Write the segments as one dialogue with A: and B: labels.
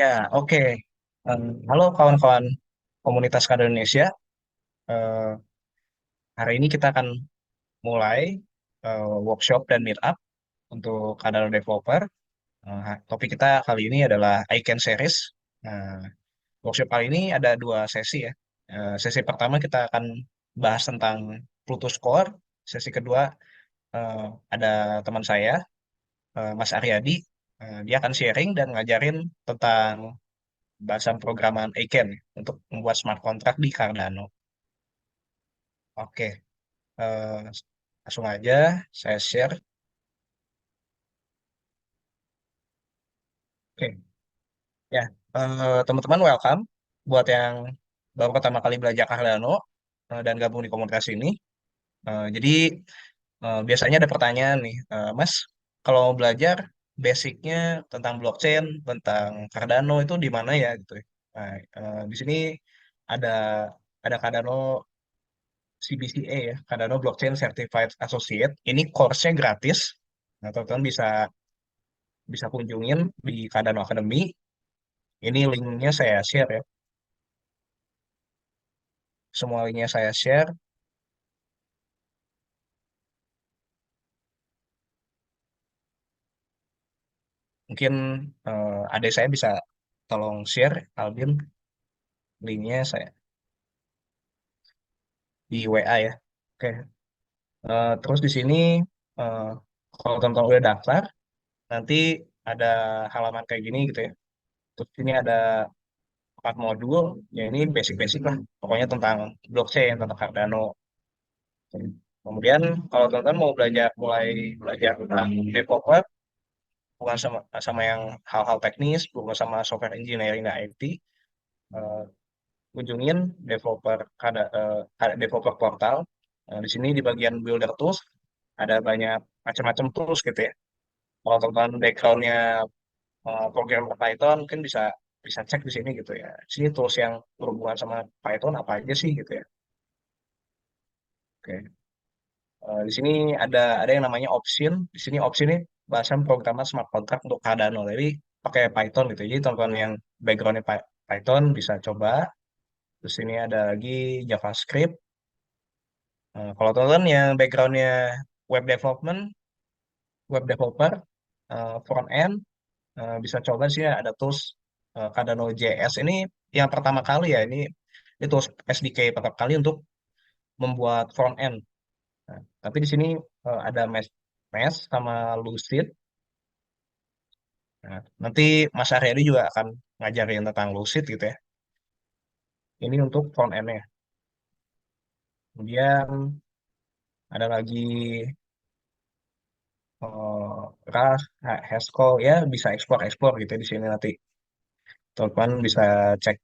A: Ya, oke. Halo kawan-kawan komunitas Kader Indonesia. Eh, Hari ini kita akan mulai workshop dan meetup untuk kader developer. Topik kita kali ini adalah Icon Series. Nah, workshop kali ini ada dua sesi ya. Sesi pertama kita akan bahas tentang Plutus Core. Sesi kedua eh, ada teman saya, Mas Aryadi. Dia akan sharing dan ngajarin tentang bahasan programan Icon untuk membuat smart contract di Cardano. Oke, eh, langsung aja saya share. Oke, ya, teman-teman welcome buat yang baru pertama kali belajar Cardano dan gabung di komunitas ini. Jadi biasanya ada pertanyaan nih, Mas, kalau mau belajar basicnya tentang blockchain, tentang Cardano itu di mana ya gitu ya. Nah, di sini ada Cardano CBCA ya, Cardano Blockchain Certified Associate. Ini course-nya gratis. Nah, teman-teman bisa bisa kunjungin di Cardano Academy. Ini linknya saya share ya. Semua linknya saya share. Mungkin adik saya bisa tolong share, Albin, linknya saya di WA ya. Oke. Terus di sini eh, kalau teman-teman udah daftar, nanti ada halaman kayak gini gitu ya. Terus ini ada 4 modul, ya ini basic-basic lah. Pokoknya tentang blockchain, tentang Cardano. Kemudian kalau teman-teman mau belajar, mulai belajar tentang developer, bukan sama sama yang hal-hal teknis, bukan sama software engineering dan IT, eh, kunjungin ada developer portal. Di sini di bagian builder tools ada banyak macam-macam tools gitu ya. Kalau teman backgroundnya programmer Python mungkin bisa bisa cek di sini gitu ya. Di sini tools yang berhubungan sama Python apa aja sih gitu ya. Oke. Di sini ada yang namanya option. Di sini option ini bahasan programmer smart contract untuk Cardano. Jadi pakai Python gitu. Jadi teman-teman yang backgroundnya Python bisa coba. Terus ini ada lagi JavaScript. Kalau teman-teman yang backgroundnya web development, web developer, front end, bisa coba sih ada tools Cardano JS ini yang pertama kali ya ini tools SDK pertama kali untuk membuat front end. Nah, tapi di sini ada Mesh sama Lucid. Nah, nanti Mas Aryadi juga akan ngajarin tentang Lucid gitu ya. Ini untuk front end-nya. Kemudian ada lagi Rust, Haskell ya bisa explore-explore gitu ya di sini nanti. Teman-teman bisa cek.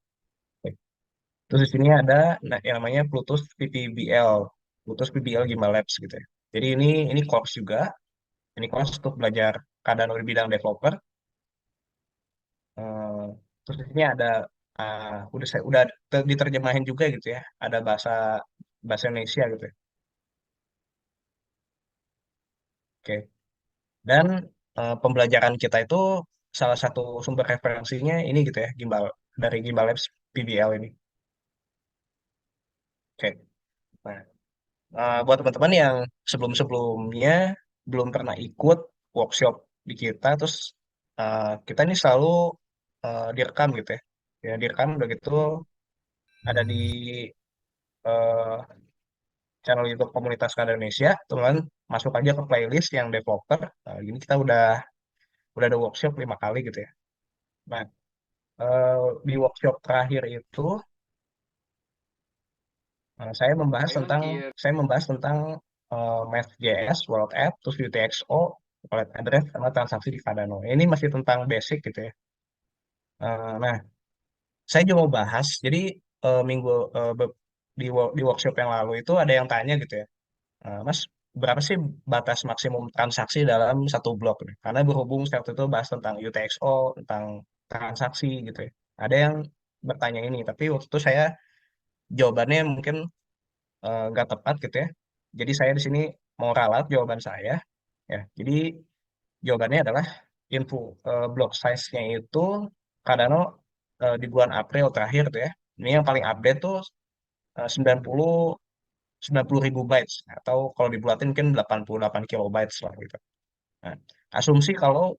A: Terus di sini ada yang namanya Plutus PPBL, Plutus PPL Gimbal Labs gitu ya. Jadi ini course juga, ini course untuk belajar keadaan di bidang developer. Eh, terus di sini ada udah diterjemahin juga gitu ya. Ada bahasa bahasa Indonesia gitu ya. Oke. Dan pembelajaran kita itu salah satu sumber referensinya ini gitu ya, dari Gimbal Labs PBL ini. Oke. Nah, buat teman-teman yang sebelum-sebelumnya belum pernah ikut workshop di kita, terus kita ini selalu direkam gitu ya. Ya direkam udah gitu ada di eh, channel YouTube Komunitas Kader Indonesia, teman masuk aja ke playlist yang developer. Ini kita udah ada workshop 5 kali gitu ya. Nah, eh, di workshop terakhir itu saya membahas tentang Math.js, World App, terus UTXO, wallet address, sama transaksi di Cardano. Ini masih tentang basic gitu ya. Nah, saya juga mau bahas. Jadi minggu di workshop yang lalu itu ada yang tanya gitu ya, Mas, berapa sih batas maksimum transaksi dalam satu blok nih? Karena berhubung saat itu bahas tentang UTXO, tentang transaksi gitu ya. Ada yang bertanya ini, tapi waktu itu saya jawabannya mungkin nggak tepat gitu ya. Jadi saya di sini mau ralat jawaban saya. Ya, jadi jawabannya adalah info block size-nya itu Cardano di bulan April terakhir tuh ya. Ini yang paling update tuh 90 90 ribu bytes atau kalau dibulatin mungkin 88 kilobytes lah gitu. Nah, asumsi kalau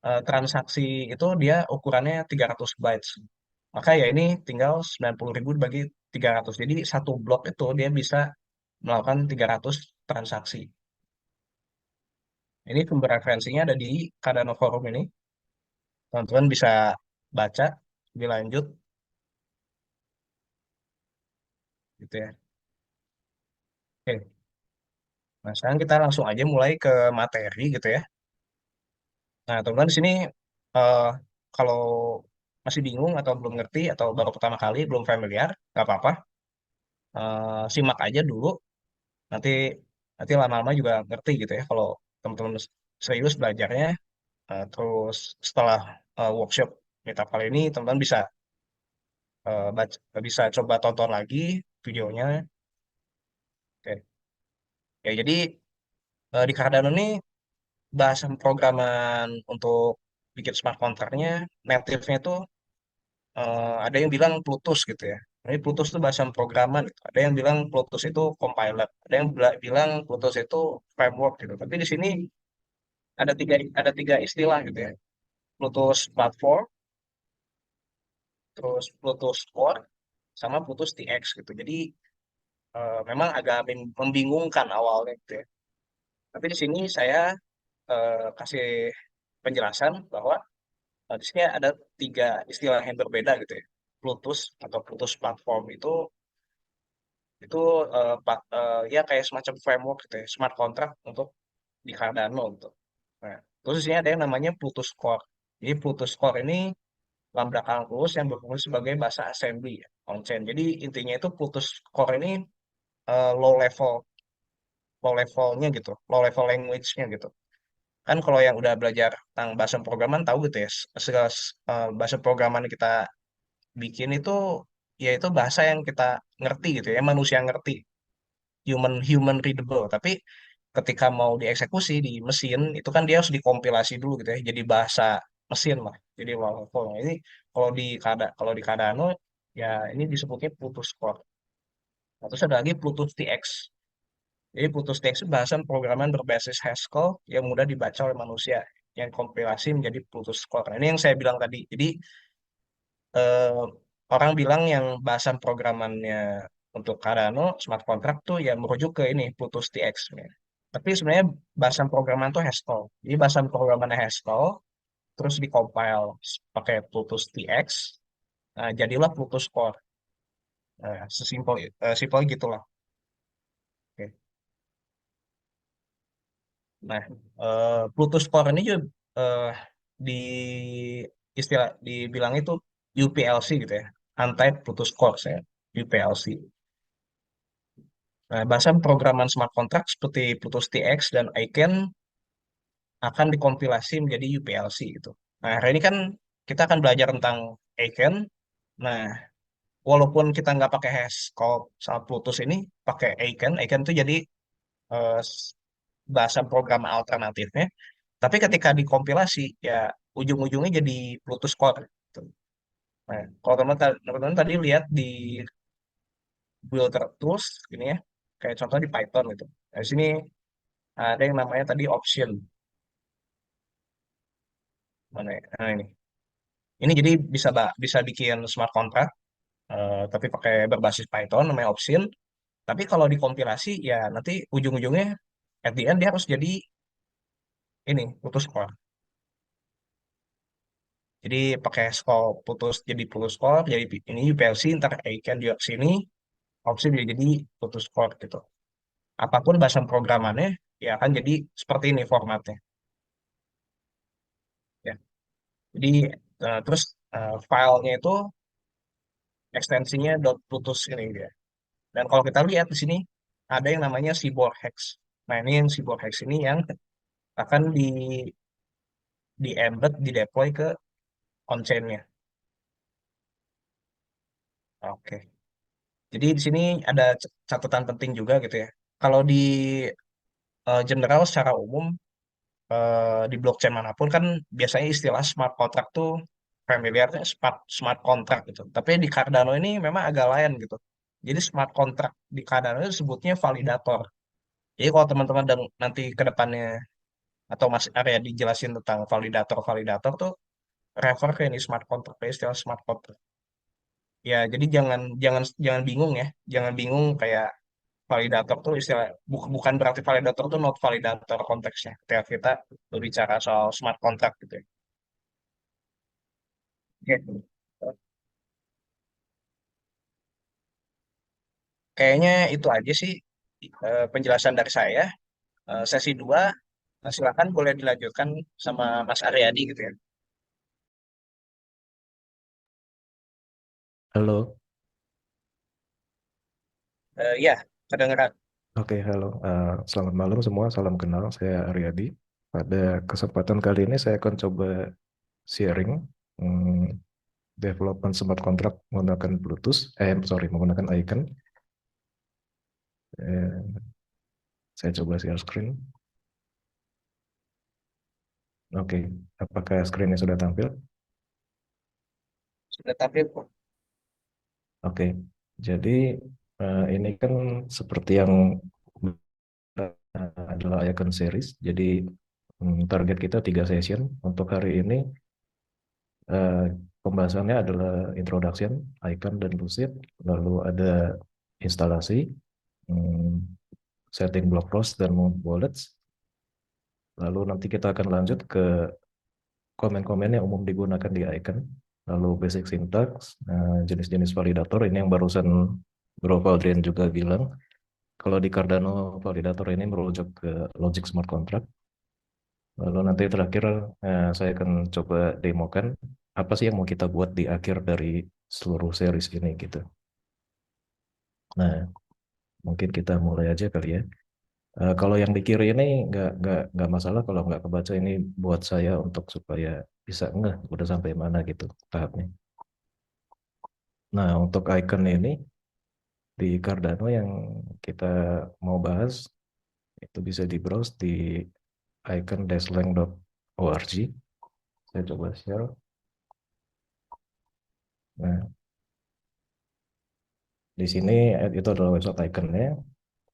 A: transaksi itu dia ukurannya 300 bytes. Maka ya ini tinggal 90 ribu dibagi 300. Jadi satu blok itu dia bisa melakukan 300 transaksi. Ini sumber referensinya ada di Cardano Forum ini. Teman-teman bisa baca lebih lanjut gitu ya. Oke. Nah, sekarang kita langsung aja mulai ke materi gitu ya. Nah, teman-teman di sini eh, kalau masih bingung atau belum ngerti atau baru pertama kali belum familiar, nggak apa-apa. Simak aja dulu. Nanti nanti lama-lama juga ngerti gitu ya. Kalau teman-teman serius belajarnya, terus setelah workshop meetup kali ini, teman-teman bisa bisa coba tonton lagi videonya. Oke. Ya, jadi di Cardano ini bahasan programan untuk bikin smart contract-nya native-nya itu ada yang bilang Plutus gitu ya. Ini Plutus itu bahasa programan gitu. Ada yang bilang Plutus itu compiler. Ada yang bilang Plutus itu framework gitu. Tapi di sini ada tiga istilah gitu ya. Plutus platform, terus Plutus core, sama Plutus TX gitu. Jadi memang agak membingungkan awalnya gitu ya. Tapi di sini saya kasih penjelasan bahwa di sini ada tiga istilah yang berbeda gitu ya. Plutus atau Plutus platform itu ya kayak semacam framework gitu ya, smart contract untuk di Cardano gitu. Nah, terus di sini ada yang namanya Plutus Core. Jadi Plutus Core ini lambda kalkulus yang berfungsi sebagai bahasa assembly ya, on-chain. Jadi intinya itu Plutus Core ini low level, low levelnya gitu, low level language-nya gitu. Kan kalau yang udah belajar tentang bahasa programan tahu gitu ya, segala bahasa programan yang kita bikin itu ya itu bahasa yang kita ngerti gitu ya, manusia ngerti, human human readable. Tapi ketika mau dieksekusi di mesin itu kan dia harus dikompilasi dulu gitu ya, jadi bahasa mesin lah. Jadi walau ini kalau di Cardano ya ini disebutnya Plutus Core. Nah, terus ada lagi Plutus TX. Jadi Plutus TX itu bahasan programan berbasis Haskell yang mudah dibaca oleh manusia yang kompilasi menjadi Plutus Core. Nah, ini yang saya bilang tadi. Jadi eh, orang bilang yang bahasan programannya untuk Cardano smart contract tuh ya merujuk ke ini Plutus TX. Ya. Tapi sebenarnya bahasan programan tuh Haskell. Jadi bahasan programannya Haskell terus dikompil pakai Plutus TX. Nah, jadilah Plutus Core. Nah, simpel gitulah. Oke. Nah, Plutus Core ini juga eh, di dibilang itu UPLC gitu ya, Untied Plutus Core saya, UPLC. Nah, bahasa pemrograman smart contract seperti Plutus TX dan Aiken akan dikompilasi menjadi UPLC gitu. Nah, hari ini kan kita akan belajar tentang Aiken. Nah, walaupun kita nggak pakai Haskell sama Plutus ini, pakai Aiken. Aiken itu jadi eh, bahasa program alternatifnya. Tapi ketika dikompilasi, ya ujung-ujungnya jadi Plutus Core. Gitu. Nah, kalau teman-teman tadi lihat di Builder Tools, ini ya, kayak contoh di Python gitu. Nah, di sini ada yang namanya tadi option. Mana ya? Nah, ini. Ini jadi bisa bikin smart contract, tapi pakai berbasis Python, namanya option. Tapi kalau dikompilasi, ya nanti ujung-ujungnya, at the end dia harus jadi ini, Plutus Core. Jadi pakai score putus jadi putus core, jadi ini UPLC, ntar iCan juga sini, opsi bisa jadi putus core gitu. Apapun bahasa programannya, ya akan jadi seperti ini formatnya. Ya. Jadi terus filenya itu ekstensinya .putus ini dia. Dan kalau kita lihat di sini ada yang namanya Seaborn Hex. Nah ini yang Seaborn Hex ini yang akan di embed, di deploy ke on-chain-nya. Oke. Jadi di sini ada catatan penting juga gitu ya. Kalau di general secara umum di blockchain manapun kan biasanya istilah smart contract tuh familiarnya smart smart contract gitu. Tapi di Cardano ini memang agak lain gitu. Jadi smart contract di Cardano itu disebutnya validator. Jadi kalau teman-teman nanti ke depannya atau masih area dijelasin tentang validator-validator tuh refer ke ini smart contract, ke istilah smart contract. Ya, jadi jangan jangan jangan bingung ya. Jangan bingung kayak validator tuh istilah bukan berarti validator tuh not validator konteksnya. Ketika kita berbicara soal smart contract gitu ya. Oke. Kayaknya itu aja sih penjelasan dari saya. Sesi 2 silakan boleh dilanjutkan sama Mas Aryadi gitu ya.
B: Halo,
A: Ya, kedengeran.
B: oke, halo. Selamat malam semua, salam kenal. Saya Aryadi. Pada kesempatan kali ini saya akan coba sharing development smart contract menggunakan Bluetooth. Menggunakan Icon. Eh, saya coba share screen. Oke, apakah screennya sudah tampil?
A: Sudah tampil kok.
B: Oke, jadi ini kan seperti yang adalah Icon series. Jadi target kita 3 session untuk hari ini. Eh, Pembahasannya adalah introduction, icon dan lucid, lalu ada instalasi, hmm, setting block roast dan mount wallets, lalu nanti kita akan lanjut ke komen-komen yang umum digunakan di icon, lalu basic syntax, jenis-jenis validator, ini yang barusan Bro Valdrian juga bilang, kalau di Cardano validator ini merujuk ke logic smart contract, lalu nanti terakhir saya akan coba demokan apa sih yang mau kita buat di akhir dari seluruh series ini gitu. Nah, mungkin kita mulai aja kali ya. Kalau yang di kiri ini nggak masalah kalau nggak kebaca ini buat saya untuk supaya bisa ngeh udah sampai mana gitu tahapnya. Nah, untuk icon ini di Cardano yang kita mau bahas itu bisa di browse di icon-lang.org. Saya coba share. Nah, di sini itu adalah website iconnya.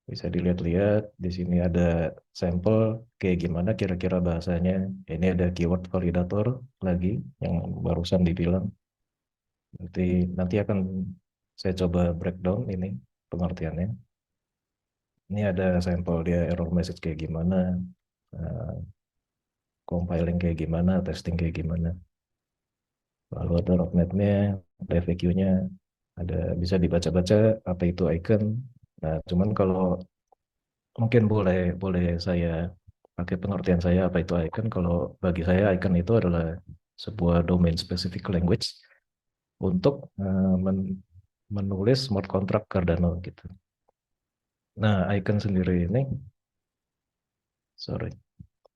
B: Bisa dilihat-lihat di sini ada sampel kayak gimana kira-kira bahasanya. Ini ada keyword validator lagi yang barusan dibilang. Nanti akan saya coba breakdown ini pengertiannya. Ini ada sampel dia error message kayak gimana, eh, compiling kayak gimana, testing kayak gimana. Lalu ada roadmap-nya, ada FAQ-nya, ada bisa dibaca-baca apa itu icon. Nah, cuman kalau mungkin boleh boleh saya pakai pengertian saya apa itu icon. Kalau bagi saya icon itu adalah sebuah domain specific language untuk menulis smart contract Cardano gitu. Nah, icon sendiri ini, sorry,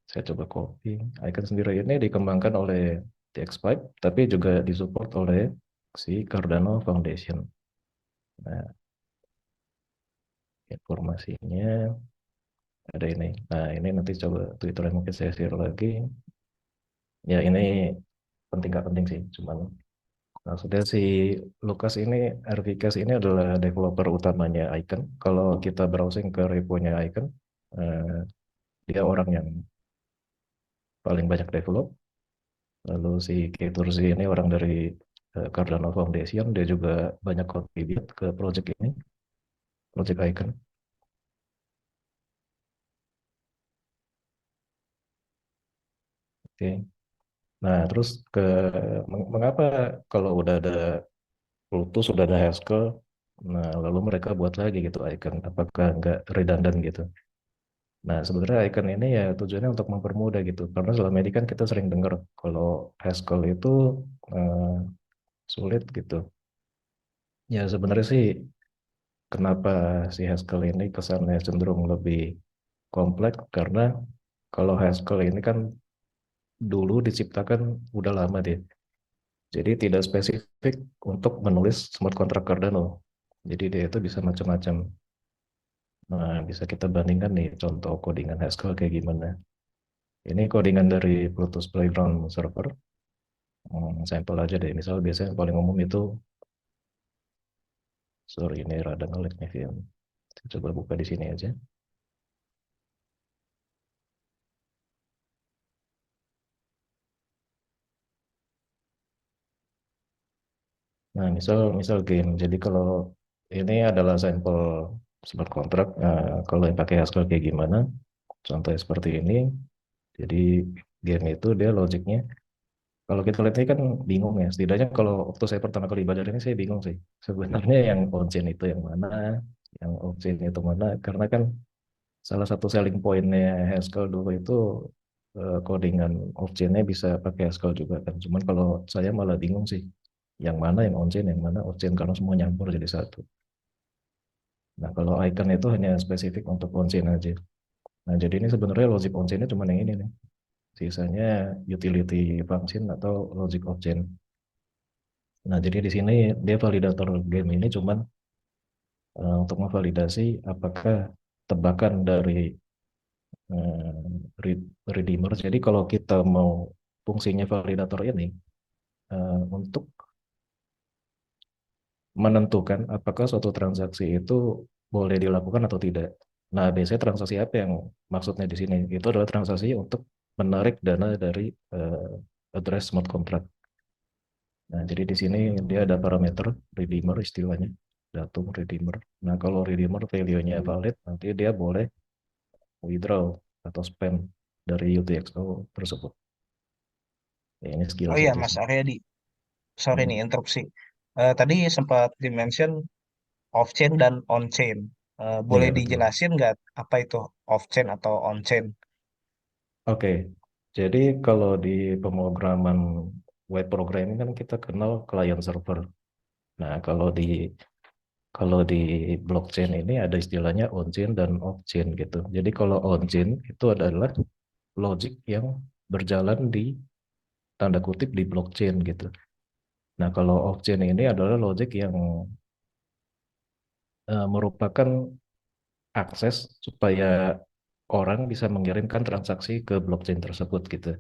B: saya coba copy. Icon sendiri ini dikembangkan oleh TX5, tapi juga disupport oleh si Cardano Foundation. Nah, informasinya ada ini. Nah, ini nanti coba Twitter mungkin saya share lagi. Ya, ini penting nggak penting sih, cuman maksudnya si Lukas ini, RVCast ini adalah developer utamanya Icon. Kalau kita browsing ke repo-nya Icon, eh, dia orang yang paling banyak develop. Lalu si Keturzi ini orang dari Cardano Foundation, dia juga banyak contribute ke project ini, project Icon. Oke. Nah, terus mengapa kalau udah ada Plutus, sudah ada Haskell, nah lalu mereka buat lagi gitu Icon, apakah nggak redundant gitu? Nah, sebenarnya icon ini ya tujuannya untuk mempermudah gitu. Karena selama ini kan kita sering dengar kalau Haskell itu eh, sulit gitu. Ya sebenarnya sih kenapa si Haskell ini kesannya cenderung lebih kompleks karena kalau Haskell ini kan dulu diciptakan udah lama dia. Jadi tidak spesifik untuk menulis smart contract Cardano. Jadi dia itu bisa macam-macam. Nah, bisa kita bandingkan nih contoh codingan Haskell kayak gimana. Ini codingan dari Plutus Playground Server. sampel aja deh. Misal biasanya yang paling umum itu, sorry ini rada ngelag nih film. Saya coba buka di sini aja. Nah, misal misal game. Jadi kalau ini adalah sampel smart contract. Nah, kalau yang pakai Haskell kayak gimana? Contohnya seperti ini. Jadi game itu dia logiknya. Kalau kita lihat ini kan bingung ya. Setidaknya kalau waktu saya pertama kali belajar ini saya bingung sih. Sebenarnya yang on-chain itu yang mana, yang off-chain itu mana? Karena kan salah satu selling point-nya Haskell dulu itu codingan off-chain-nya bisa pakai Haskell juga kan. Cuman kalau saya malah bingung sih. Yang mana yang on-chain, yang mana off-chain karena semua nyampur jadi satu. Nah, kalau icon itu hanya spesifik untuk on-chain aja. Nah, jadi ini sebenarnya logic on-chain-nya cuma yang ini nih. Sisanya utility function atau logic off-chain. Nah, jadi di sini dia validator game ini cuman untuk memvalidasi apakah tebakan dari redeemer. Jadi kalau kita mau fungsinya validator ini untuk menentukan apakah suatu transaksi itu boleh dilakukan atau tidak. Nah, biasanya transaksi apa yang maksudnya di sini? Itu adalah transaksi untuk menarik dana dari address smart contract. Nah, jadi di sini dia ada parameter redeemer istilahnya, datum redeemer. Nah, kalau redeemer value-nya valid, nanti dia boleh withdraw atau spend dari UTXO tersebut. Ya, ini
A: Oh
B: sekilas
A: iya,
B: aja
A: Mas
B: sih.
A: Aryadi, sorry nih
B: Hmm.
A: interupsi. Tadi sempat dimention off-chain dan on-chain. Boleh
B: Iya, betul.
A: dijelasin nggak apa itu off-chain atau on-chain?
B: Oke, jadi kalau di pemrograman web programming kan kita kenal client server. Nah, kalau di blockchain ini ada istilahnya on-chain dan off-chain gitu. Jadi kalau on-chain itu adalah logic yang berjalan di tanda kutip di blockchain gitu. Nah, kalau off-chain ini adalah logic yang merupakan akses supaya orang bisa mengirimkan transaksi ke blockchain tersebut gitu.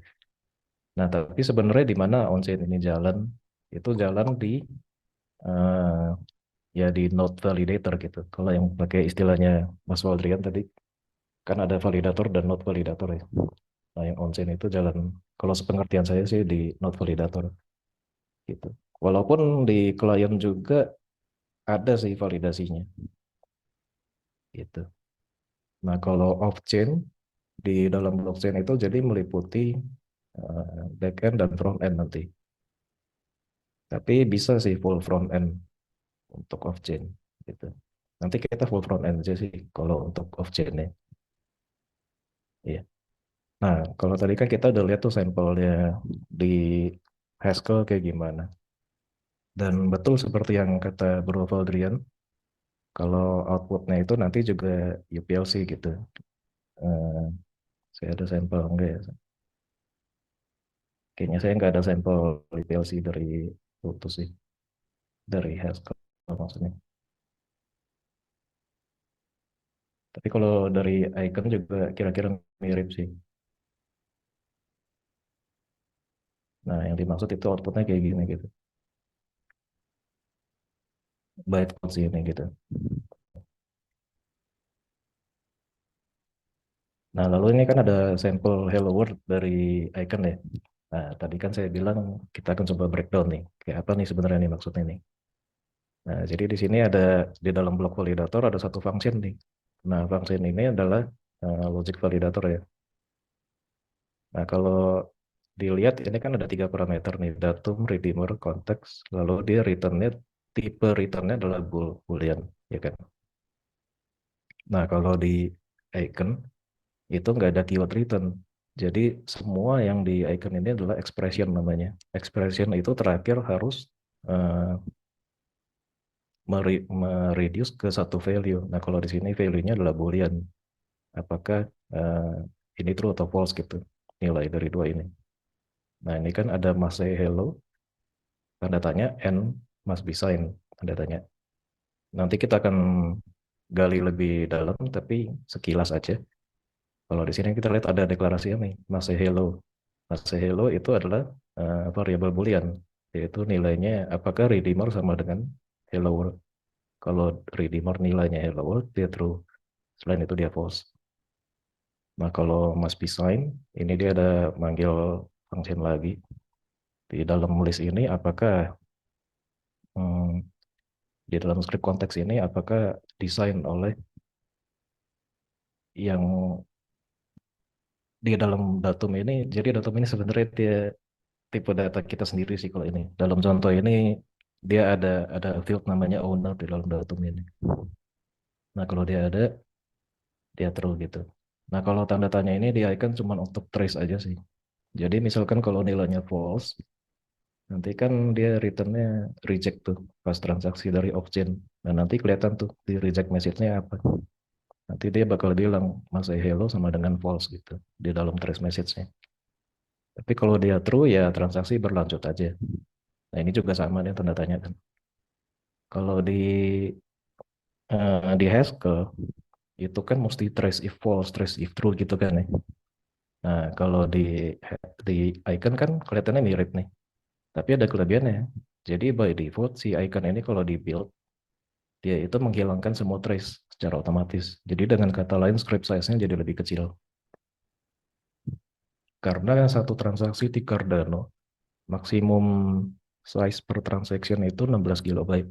B: Nah, tapi sebenarnya di mana on-chain ini jalan? Itu jalan di eh, ya di node validator gitu. Kalau yang pakai istilahnya Mas Waldrian tadi kan ada validator dan node validator ya. Nah, yang on-chain itu jalan kalau sepengertian saya sih di node validator gitu. Walaupun di klien juga ada sih validasinya gitu. Nah, kalau off-chain di dalam blockchain itu jadi meliputi back-end dan front-end nanti. Tapi bisa sih full front-end untuk off-chain gitu. Nanti kita full front-end aja sih kalau untuk off-chain-nya. Iya. Nah, kalau tadi kan kita udah lihat tuh sampelnya di Haskell kayak gimana. Dan betul seperti yang kata Bro Valdrian, kalau outputnya itu nanti juga UPLC gitu. Eh, saya ada sampel enggak ya? Kayaknya saya nggak ada sampel UPLC dari Lotus sih, dari Haskell maksudnya. Tapi kalau dari icon juga kira-kira mirip sih. Nah, yang dimaksud itu outputnya kayak gini gitu. Bytecode sih ini gitu. Nah, lalu ini kan ada sampel Hello World dari icon ya. Nah, tadi kan saya bilang kita akan coba breakdown nih. Kayak apa nih sebenarnya nih maksudnya nih. Nah, jadi di sini ada di dalam blok validator ada satu function nih. Nah, function ini adalah logic validator ya. Nah, kalau dilihat ini kan ada tiga parameter nih, datum, redeemer, konteks, lalu dia returnnya tipe returnnya adalah boolean, ya kan. Nah, kalau di icon itu nggak ada keyword return. Jadi semua yang di icon ini adalah expression namanya. Expression itu terakhir harus eh, mereduce ke satu value. Nah, kalau di sini value-nya adalah boolean. Apakah eh, ini true atau false gitu. Nilai dari dua ini. Nah, ini kan ada must say hello, tanda tanya, and must be sign, tanda tanya. Nanti kita akan gali lebih dalam, tapi sekilas aja. Kalau di sini kita lihat ada deklarasi nih, must say hello. Must say hello itu adalah variabel boolean, yaitu nilainya apakah redeemer sama dengan hello world. Kalau redeemer nilainya hello world, dia true. Selain itu dia false. Nah, kalau must be sign, ini dia ada manggil function lagi. Di dalam list ini, apakah hmm, di dalam script konteks ini, apakah desain oleh yang di dalam datum ini, jadi datum ini sebenarnya dia tipe data kita sendiri sih kalau ini. Dalam contoh ini, dia ada field namanya owner di dalam datum ini. Nah, kalau dia ada, dia true gitu. Nah, kalau tanda tanya ini di icon cuma untuk trace aja sih. Jadi misalkan kalau nilainya false, nanti kan dia returnnya reject tuh pas transaksi dari off-chain. Nah, nanti kelihatan tuh di reject message-nya apa. Nanti dia bakal bilang masa hello sama dengan false gitu di dalam trace message-nya. Tapi kalau dia true ya transaksi berlanjut aja. Nah, ini juga sama nih tanda tanya kan. Kalau di Haskell itu kan mesti trace if false, trace if true gitu kan ya. Nah, kalau di icon kan kelihatannya mirip nih. Tapi ada kelebihannya. Jadi by default si icon ini kalau di build dia itu menghilangkan semua trace secara otomatis. Jadi dengan kata lain script size-nya jadi lebih kecil. Karena satu transaksi di Cardano maksimum size per transaction itu 16 kilobyte.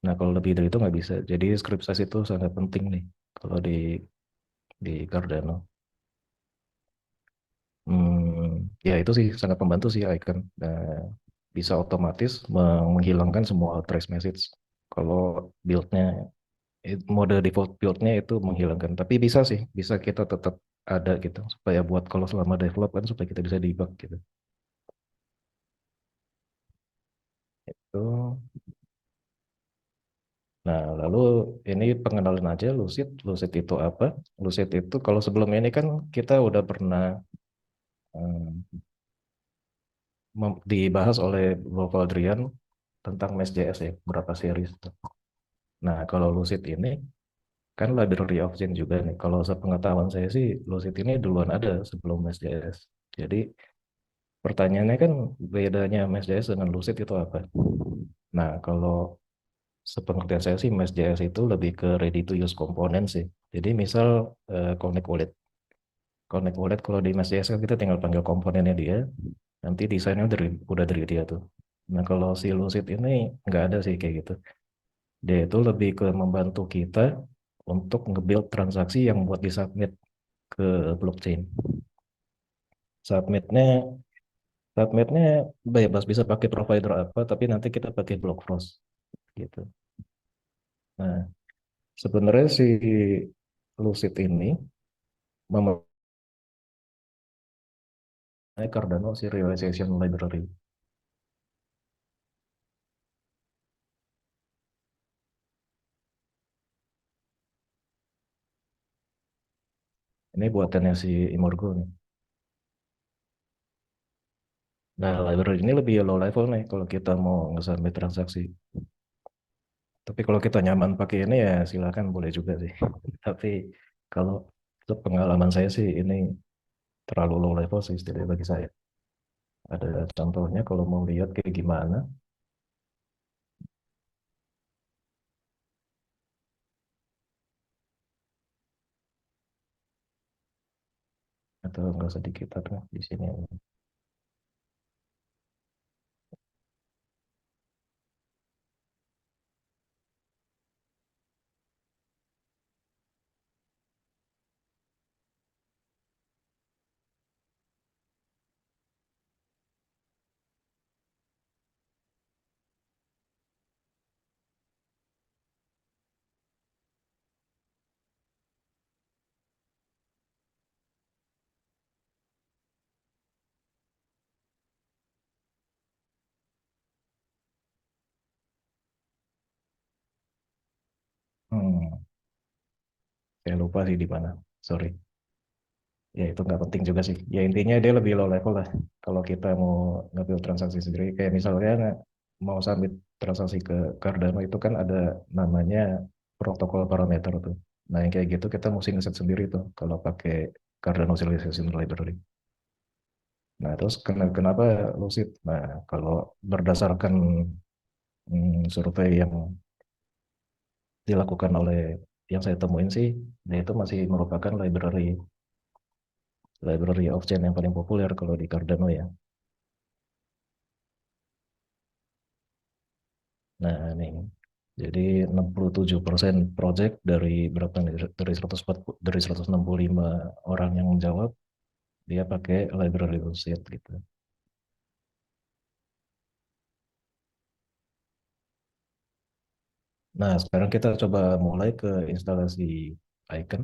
B: Nah, kalau lebih dari itu nggak bisa. Jadi script size itu sangat penting nih kalau di Cardano. Ya itu sih sangat membantu sih icon. Bisa otomatis menghilangkan semua trace message. Kalau build-nya mode default build-nya itu menghilangkan. Tapi bisa sih, bisa kita tetap ada gitu supaya buat kalau selama develop kan supaya kita bisa debug gitu. Itu. Nah, lalu ini pengenalan aja Lucid. Lucid itu apa? Lucid itu kalau sebelum ini kan kita udah pernah eh, dibahas oleh Bro Valdrian tentang Mesh.js ya, berapa series. Nah, kalau Lucid ini kan library of Zen juga nih. Kalau sepengetahuan saya sih, Lucid ini duluan ada sebelum Mesh.js. Jadi pertanyaannya kan bedanya Mesh.js dengan Lucid itu apa? Nah, kalau sepengertian saya sih Mesh.js itu lebih ke ready to use komponen sih. Jadi misal Connect Wallet. Connect Wallet kalau di Mesh.js kan kita tinggal panggil komponennya dia, nanti desainnya udah dari dia tuh. Nah, kalau si Lucid ini nggak ada sih kayak gitu. Dia itu lebih ke membantu kita untuk nge-build transaksi yang buat disubmit ke blockchain. Submitnya, submitnya bebas bisa pakai provider apa, tapi nanti kita pakai Blockfrost gitu. Nah, sebenarnya si Lucid ini memakai Cardano Serialization Library. Ini buatannya si Imorgo nih. Nah, library ini lebih low level nih kalau kita mau nge-submit transaksi. Tapi kalau kita nyaman pakai ini ya silakan boleh juga sih. Tapi kalau pengalaman saya sih ini terlalu low level sih setidaknya bagi saya. Ada contohnya kalau mau lihat kayak gimana atau enggak sedikit ada di sini. Hmm, saya lupa sih di mana. Sorry. Ya itu nggak penting juga sih. Ya intinya dia lebih low level lah. Kalau kita mau nge-build transaksi sendiri, kayak misalnya mau submit transaksi ke Cardano itu kan ada namanya protokol parameter tuh. Nah yang kayak gitu kita mesti ngeset sendiri tuh kalau pakai Cardano Serialization Library. Nah, terus kenapa Lucid? Nah, kalau berdasarkan survei yang dilakukan oleh yang saya temuin sih, dia itu masih merupakan library of chain yang paling populer kalau di Cardano ya. Nah, ini. Jadi 67% project dari berapa nih? Dari 140, dari 165 orang yang menjawab, dia pakai library Lucid gitu. Nah, sekarang kita coba mulai ke instalasi Icon.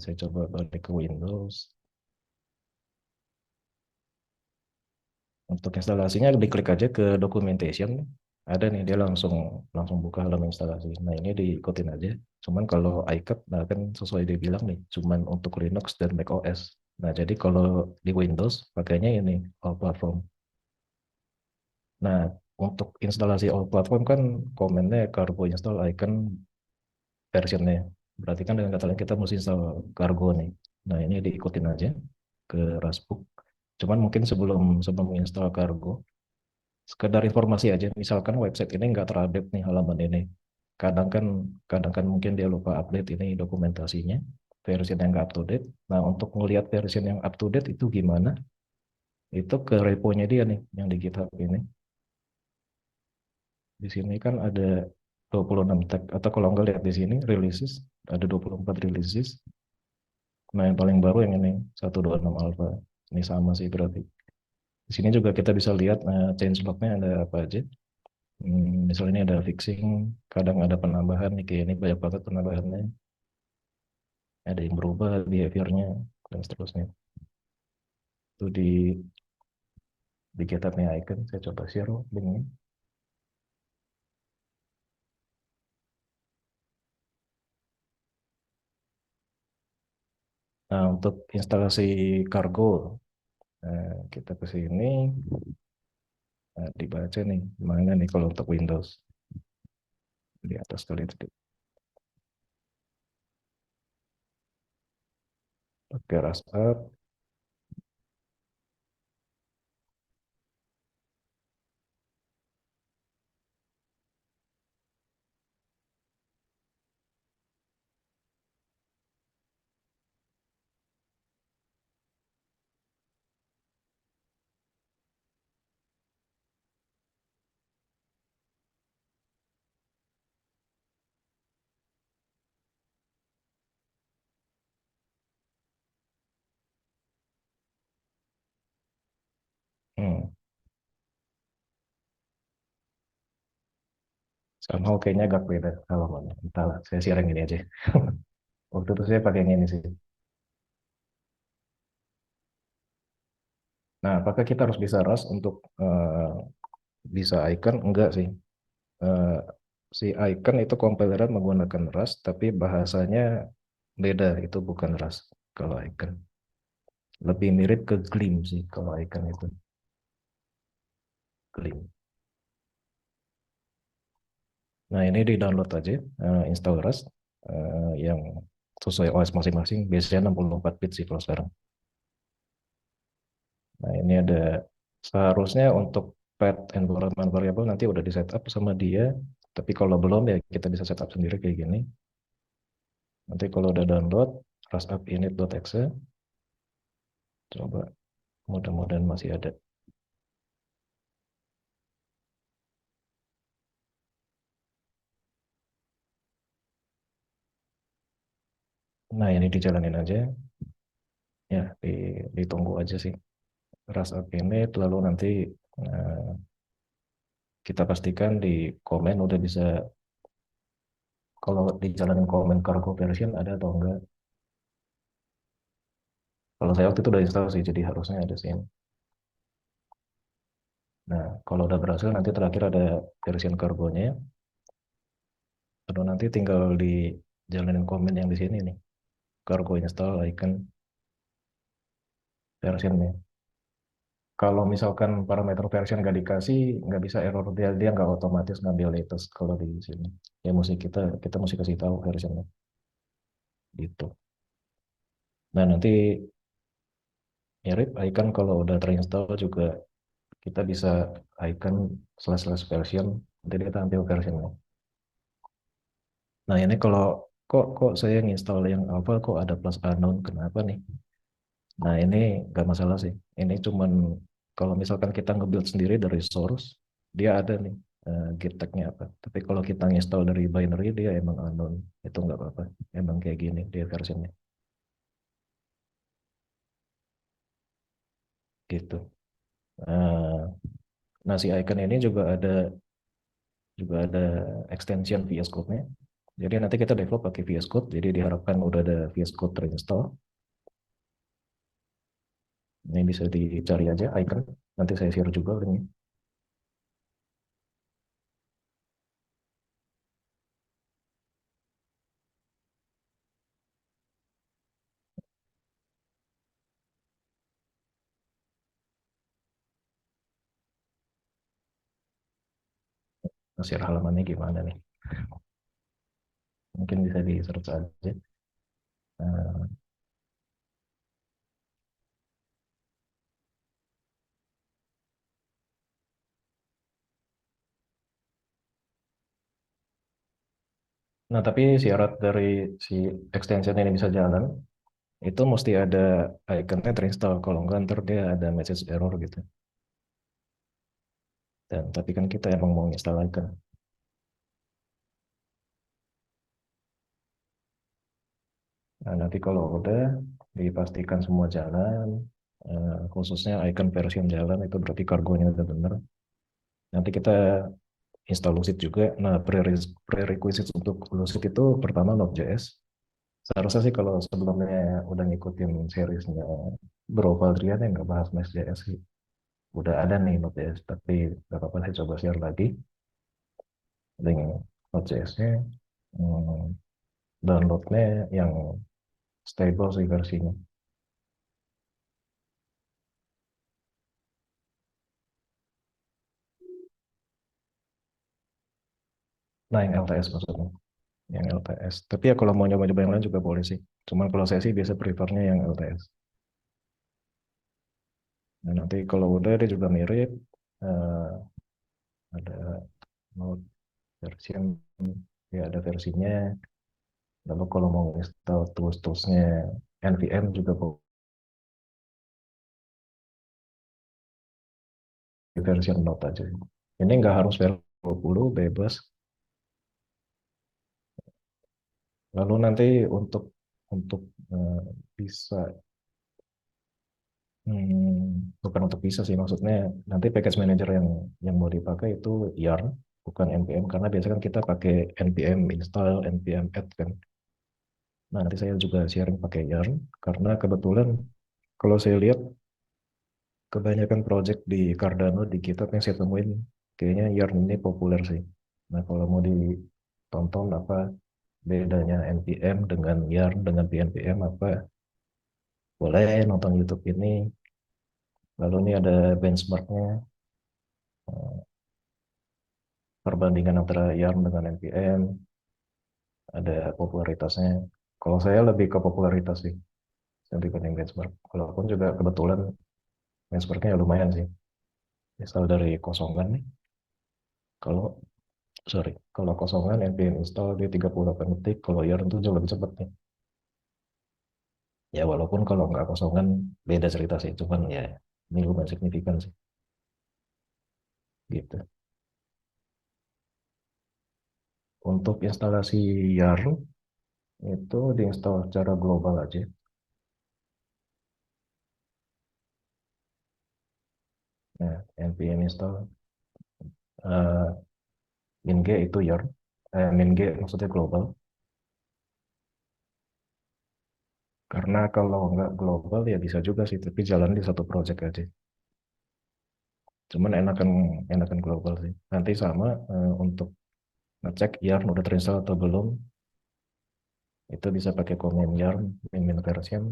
B: Saya coba balik ke Windows. Untuk instalasinya diklik aja ke documentation. Ada nih dia langsung langsung buka halaman instalasi. Nah, ini diikutin aja. Cuman kalau iCap nah kan sesuai dia bilang nih, cuman untuk Linux dan macOS. Nah, jadi kalau di Windows pakainya ini all platform. Nah, untuk instalasi all platform kan komennya cargo install icon versionnya. Berarti kan dengan kata lain kita mesti install cargo nih. Nah, ini diikutin aja ke Rasbook. Cuman mungkin sebelum sebelum install cargo, sekedar informasi aja, misalkan website ini nggak terupdate nih halaman ini. Kadang kan kadang kan mungkin dia lupa update ini dokumentasinya, versi yang nggak up to date. Nah, untuk melihat versi yang up to date itu gimana? Itu ke reponya dia nih yang di GitHub ini. Di sini kan ada 26 tag atau kalau nggak lihat di sini releases, ada 24 releases. Nah, yang paling baru yang ini 126 alpha. Ini sama sih berarti. Di sini juga kita bisa lihat changelognya ada apa aja. Misalnya ini ada fixing, kadang ada penambahan nih kayak ini banyak banget penambahannya. Ada yang berubah behaviornya dan seterusnya. Itu di GitHub-nya Icon, saya coba share linknya. Nah, untuk instalasi Cargo, kita ke sini, dibaca nih, mana nih kalau untuk Windows. Di atas kali itu, pakai Rasp. Hmm, somehow kayaknya agak beda halamannya. Entahlah, saya share yang ini aja. Waktu itu saya pakai yang ini sih. Nah, apakah kita harus bisa Rust untuk bisa icon? Enggak sih. Eh, si icon itu compileran menggunakan Rust, tapi bahasanya beda. Itu bukan Rust kalau icon. Lebih mirip ke Gleam sih kalau icon itu. Gleam. Nah, ini di-download aja, install Rust yang sesuai OS masing-masing. Biasanya 64 bit sih kalau sekarang. Nah, ini ada seharusnya untuk path environment variable nanti udah di setup sama dia. Tapi kalau belum ya kita bisa setup sendiri kayak gini. Nanti kalau udah download, rustup init.exe, coba mudah-mudahan masih ada. Nah, ini dijalanin aja. Ya, ditunggu aja sih. Rustup init, lalu nanti eh, kita pastikan di komen udah bisa, kalau dijalanin komen cargo version ada atau enggak. Kalau saya waktu itu udah install sih, jadi harusnya ada sih. Nah, kalau udah berhasil nanti terakhir ada version cargonya. Lalu nanti tinggal dijalanin komen yang di sini nih. Cargo install icon versionnya. Kalau misalkan parameter version nggak dikasih, nggak bisa error, dia nggak otomatis ngambil latest kalau di sini. Ya mesti kita mesti kasih tahu versionnya gitu. Nah, nanti mirip icon kalau udah terinstall juga kita bisa icon slash version, nanti kita ambil versionnya. Nah ini kalau kok kok saya nginstal yang apa kok ada plus unknown, kenapa nih? Nah ini nggak masalah sih. Ini cuman kalau misalkan kita nge-build sendiri dari source, dia ada nih git tag-nya apa. Tapi kalau kita nginstal dari binary, dia emang unknown. Itu nggak apa-apa. Emang kayak gini dia versionnya. Gitu. Eh, nah si icon ini juga ada extension VS Code-nya. Jadi nanti kita develop pakai VS Code. Jadi diharapkan udah ada VS Code terinstall. Ini bisa dicari aja icon. Nanti saya share juga linknya. Share halamannya gimana nih? Mungkin bisa di search aja. Nah, nah, tapi syarat dari si extension ini bisa jalan, itu mesti ada iconnya terinstall. Kalau enggak, ntar dia ada message error gitu. Dan tapi kan kita emang mau install icon. Nah, nanti kalau udah dipastikan semua jalan, khususnya icon version jalan, itu berarti kargonya udah bener. Nanti kita install Lucid juga. Nah, prerequisite untuk Lucid itu pertama Node.js. Seharusnya sih kalau sebelumnya udah ngikutin seriesnya Bro Valdrian yang nggak bahas Next.js sih. Udah ada nih Node.js, tapi nggak apa-apa saya coba share lagi link Node.js-nya. Hmm, downloadnya yang stable sih versinya. Nah, yang LTS maksudnya. Yang LTS. Tapi ya kalau mau nyoba-nyoba yang lain juga boleh sih. Cuman kalau saya sih biasa prefernya yang LTS. Nah, nanti kalau udah dia juga mirip. eh, ada Node version, ya ada versinya. Lalu kalau mau install tools-toolsnya NVM juga di version Node aja. Ini nggak harus versi 20, bebas. Lalu nanti untuk untuk eh, bisa bukan untuk bisa sih maksudnya nanti package manager yang mau dipakai itu yarn bukan npm karena biasanya kan kita pakai npm install npm add kan. Nah nanti saya juga sharing pakai yarn karena kebetulan kalau saya lihat kebanyakan project di Cardano di GitHub yang saya temuin kayaknya yarn ini populer sih. Nah kalau mau ditonton apa bedanya npm dengan yarn dengan pnpm apa, boleh nonton YouTube ini. Lalu ini ada benchmarknya, perbandingan antara yarn dengan npm, ada popularitasnya. Kalau saya lebih ke popularitas sih dibanding benchmark. Walaupun juga kebetulan benchmarknya ya lumayan sih. Misal dari kosongan nih, kalau sorry, kalau kosongan npm install di 38 detik, kalau yarn itu jauh lebih cepat nih. Ya walaupun kalau nggak kosongan beda cerita sih, cuman ya ini lumayan signifikan sih, gitu. Untuk instalasi yarn itu diinstal secara global aja. Nah, npm install eh, min-g itu yarn, min-g maksudnya global. Karena kalau nggak global ya bisa juga sih, tapi jalan di satu project aja. Cuman enakan enakan global sih. Nanti sama untuk ngecek yarn udah terinstall atau belum, itu bisa pakai command yarn min version.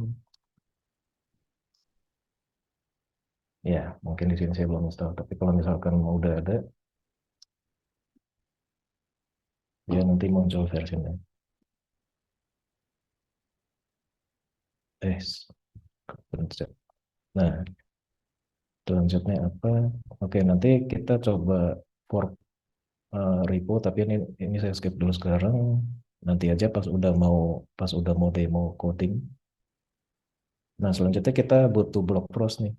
B: Ya, mungkin di sini saya belum install, tapi kalau misalkan udah ada, ya nanti muncul versionnya. Eh, kepencet. Nah, selanjutnya apa? Oke, nanti kita coba for repo, tapi ini saya skip dulu sekarang. Nanti aja pas udah mau demo coding. Nah, selanjutnya kita butuh block pros nih.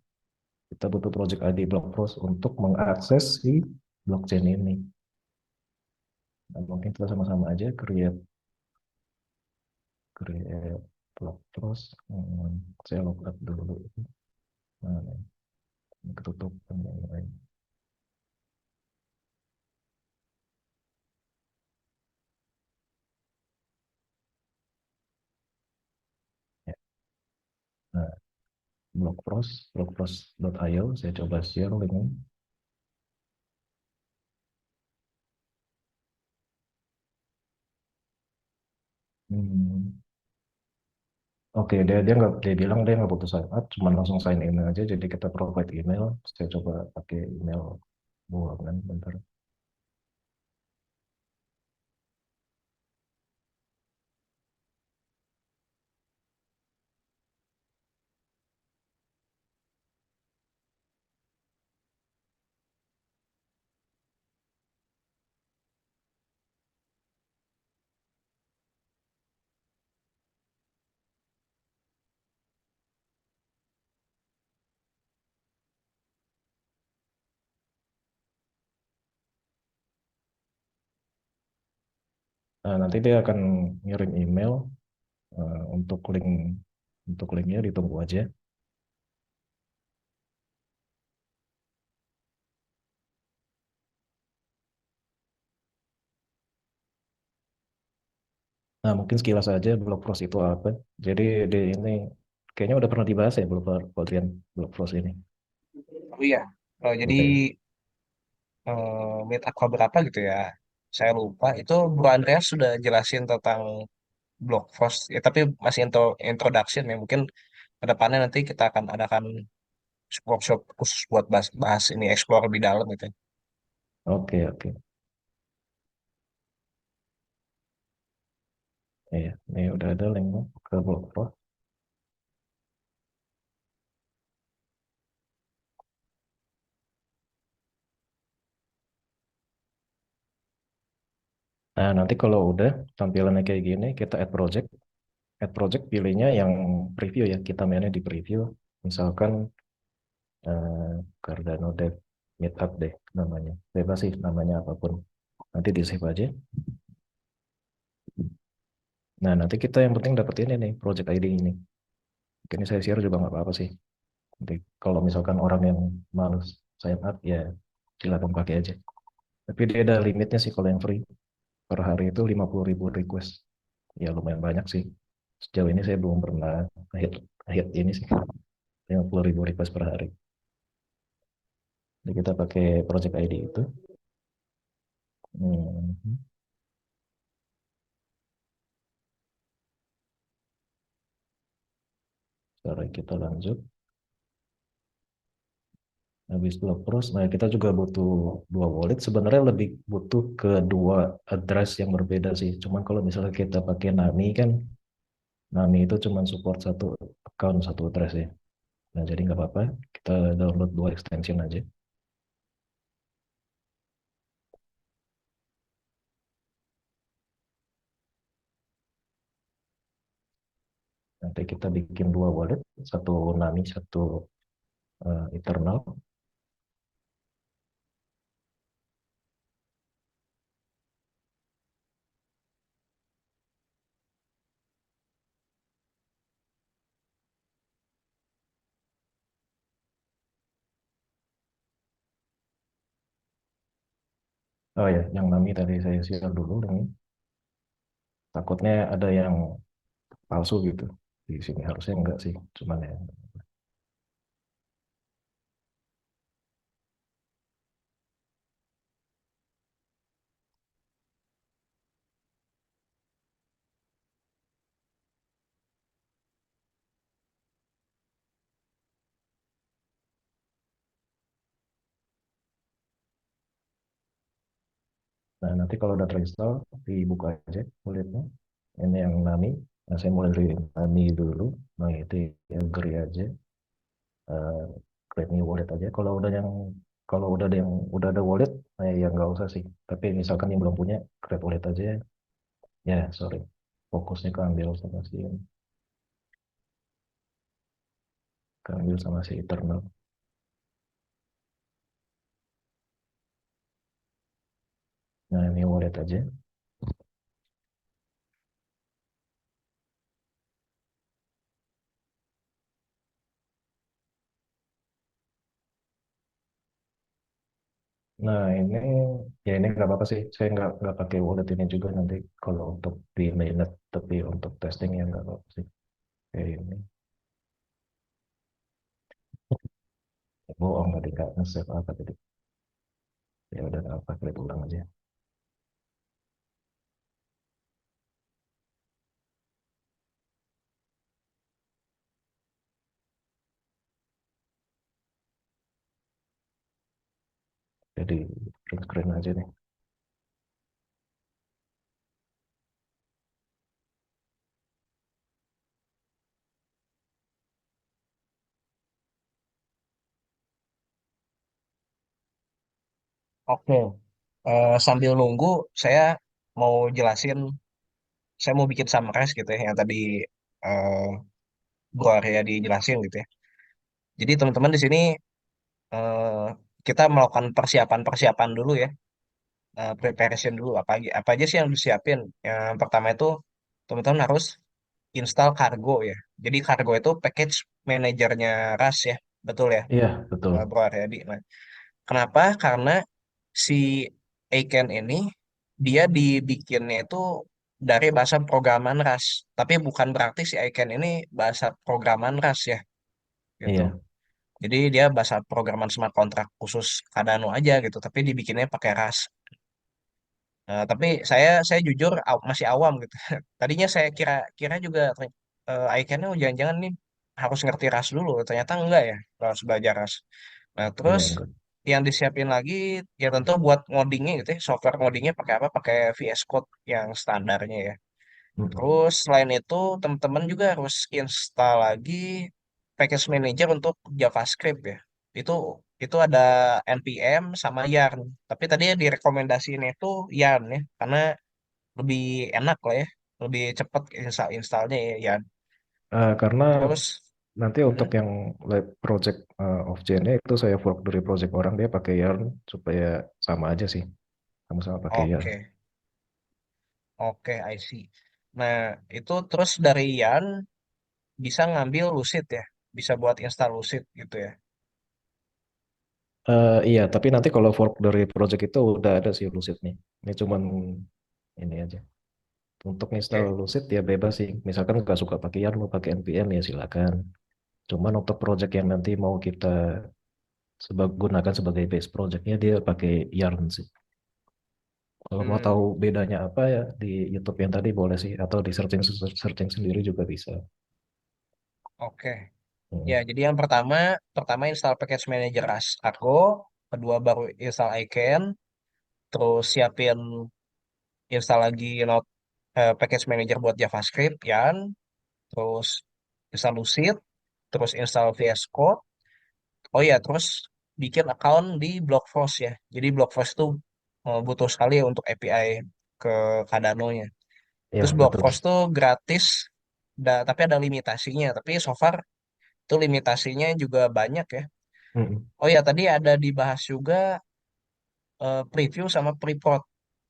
B: Kita butuh project ID block pros untuk mengakses si blockchain ini. Nah, mungkin kita sama-sama aja create block pros. Saya logout dulu. Nah, ini ketutup. Ya. Nah, blockpros.io, saya coba share linknya. Hmm. Oke, dia bilang dia nggak butuh sign up, cuma langsung sign in aja. Jadi kita provide email. Saya coba pakai email buangan bentar. Nah, nanti dia akan ngirim email untuk linknya ditunggu aja. Nah, mungkin sekilas aja blog post itu apa. Jadi di ini kayaknya udah pernah dibahas ya blog post ini.
A: Oh iya, jadi
B: Oke.
A: meet up berapa gitu ya? Saya lupa. Itu Bro Andreas sudah jelasin tentang blog post ya, tapi masih introduction ya. Mungkin ke depannya nanti kita akan adakan workshop khusus buat bahas, bahas ini explore lebih dalam gitu.
B: Oke, oke. Iya, ini udah ada link ke blog post. Nah, nanti kalau udah tampilannya kayak gini, kita add project. Add project pilihnya yang preview ya, kita mainnya di preview. Misalkan Cardano Dev Meetup deh namanya. Bebas sih namanya apapun. Nanti di save aja. Nah, nanti kita yang penting dapat ini nih, project ID ini. Ini saya share juga nggak apa-apa sih. Nanti kalau misalkan orang yang males sign up, ya silakan pakai aja. Tapi dia ada limitnya sih kalau yang free. Per hari itu 50.000 request. Ya lumayan banyak sih. Sejauh ini saya belum pernah hit ini sih. 50.000 request per hari. Jadi kita pakai project ID itu. Hmm. Sekarang kita lanjut. Habis blog terus, nah kita juga butuh dua wallet. Sebenarnya lebih butuh ke dua address yang berbeda sih. Cuman kalau misalnya kita pakai Nami kan, Nami itu cuma support satu account, satu address ya. Nah jadi nggak apa-apa, kita download dua extension aja. Nanti kita bikin dua wallet, satu Nami, satu internal. Oh ya, yang Nami tadi saya share dulu, ini takutnya ada yang palsu gitu. Di sini harusnya enggak sih, cuman ya. Nah, nanti kalau udah terinstall, dibuka aja kulitnya. Ini yang Nami. Nah, saya mulai dari Nami dulu. Nah, itu agree aja. eh, create new wallet aja. Kalau udah ada yang udah ada wallet, ya nggak usah sih. Tapi misalkan yang belum punya, create wallet aja. Ya, sorry. Fokusnya keambil sama si Eternal. Nah, ini wallet aja. Nah, ini nggak apa-apa sih. Saya nggak pakai wallet ini juga nanti kalau untuk di mainnet, tapi untuk testing ya nggak apa-apa sih. Kayak ini. Bohong tadi nggak nge-save apa tadi. Ya udah nggak apa, klik ulang aja. Jadi print screen aja nih.
A: Oke. Sambil nunggu, saya mau jelasin, saya mau bikin summarize gitu ya, yang tadi eh, Bro Arya dijelasin gitu ya. Jadi teman-teman di sini eh, kita melakukan persiapan-persiapan dulu ya, preparation dulu. Apa aja sih yang disiapin? Yang pertama itu teman-teman harus install Cargo ya. Jadi Cargo itu package manajernya RAS ya, betul ya,
B: Iya, betul.
A: Bro Aryadi. Nah, kenapa? Karena si Aiken ini dia dibikinnya itu dari bahasa programan RAS, tapi bukan berarti si Aiken ini bahasa programan RAS ya, gitu.
B: Iya,
A: Jadi dia bahasa programan smart contract khusus Cardano aja gitu, tapi dibikinnya pakai RAS. Tapi saya jujur masih awam gitu. Tadinya saya kira juga Aikennya jangan-jangan nih harus ngerti RAS dulu. Ternyata enggak ya, harus belajar RAS. Nah,
B: iya
A: terus
B: enggak.
A: yang disiapin lagi ya tentu buat ngodingnya gitu ya. Software ngodingnya pakai apa? Pakai VS Code yang standarnya ya.
B: Mm.
A: Terus selain itu teman-teman juga harus install lagi package manager untuk JavaScript ya. Itu itu ada npm sama yarn. Tapi tadi ya direkomendasiin itu yarn ya, karena lebih enak lah ya, lebih cepat installnya ya yarn.
B: Karena
A: Terus,
B: nanti untuk
A: mm,
B: yang lab project of Jane itu saya fork dari project orang dia pakai Yarn supaya sama aja sih, sama-sama pakai Yarn.
A: oke, oke, I see. Nah, itu terus dari yarn bisa ngambil Lucid ya, bisa buat install Lucid gitu ya.
B: Iya, tapi nanti kalau fork dari project itu udah ada sih Lucid nih. Ini cuman ini aja. Untuk install
A: Oke.
B: Lucid ya bebas sih. Misalkan nggak suka pakai Yarn, mau pakai npm ya silakan. Cuman untuk project yang nanti mau kita gunakan sebagai base projectnya dia pakai Yarn sih. Kalau mau tahu
A: Hmm,
B: bedanya apa ya di YouTube yang tadi boleh sih, atau di searching searching sendiri juga bisa.
A: oke. Ya,
B: Hmm.
A: jadi yang pertama, pertama install package manager as Argo, kedua baru install Icon, terus siapin install lagi package manager buat JavaScript, Yan, terus install Lucid, terus install VS Code. Oh ya, terus bikin account di Blockforce ya. Jadi Blockforce itu butuh sekali ya untuk API ke Cardano-nya.
B: Ya
A: Terus
B: betul.
A: Blockforce tuh gratis, tapi ada limitasinya. Tapi so far itu limitasinya juga banyak ya.
B: Mm-mm.
A: Oh ya, tadi ada dibahas juga preview sama pre-prod.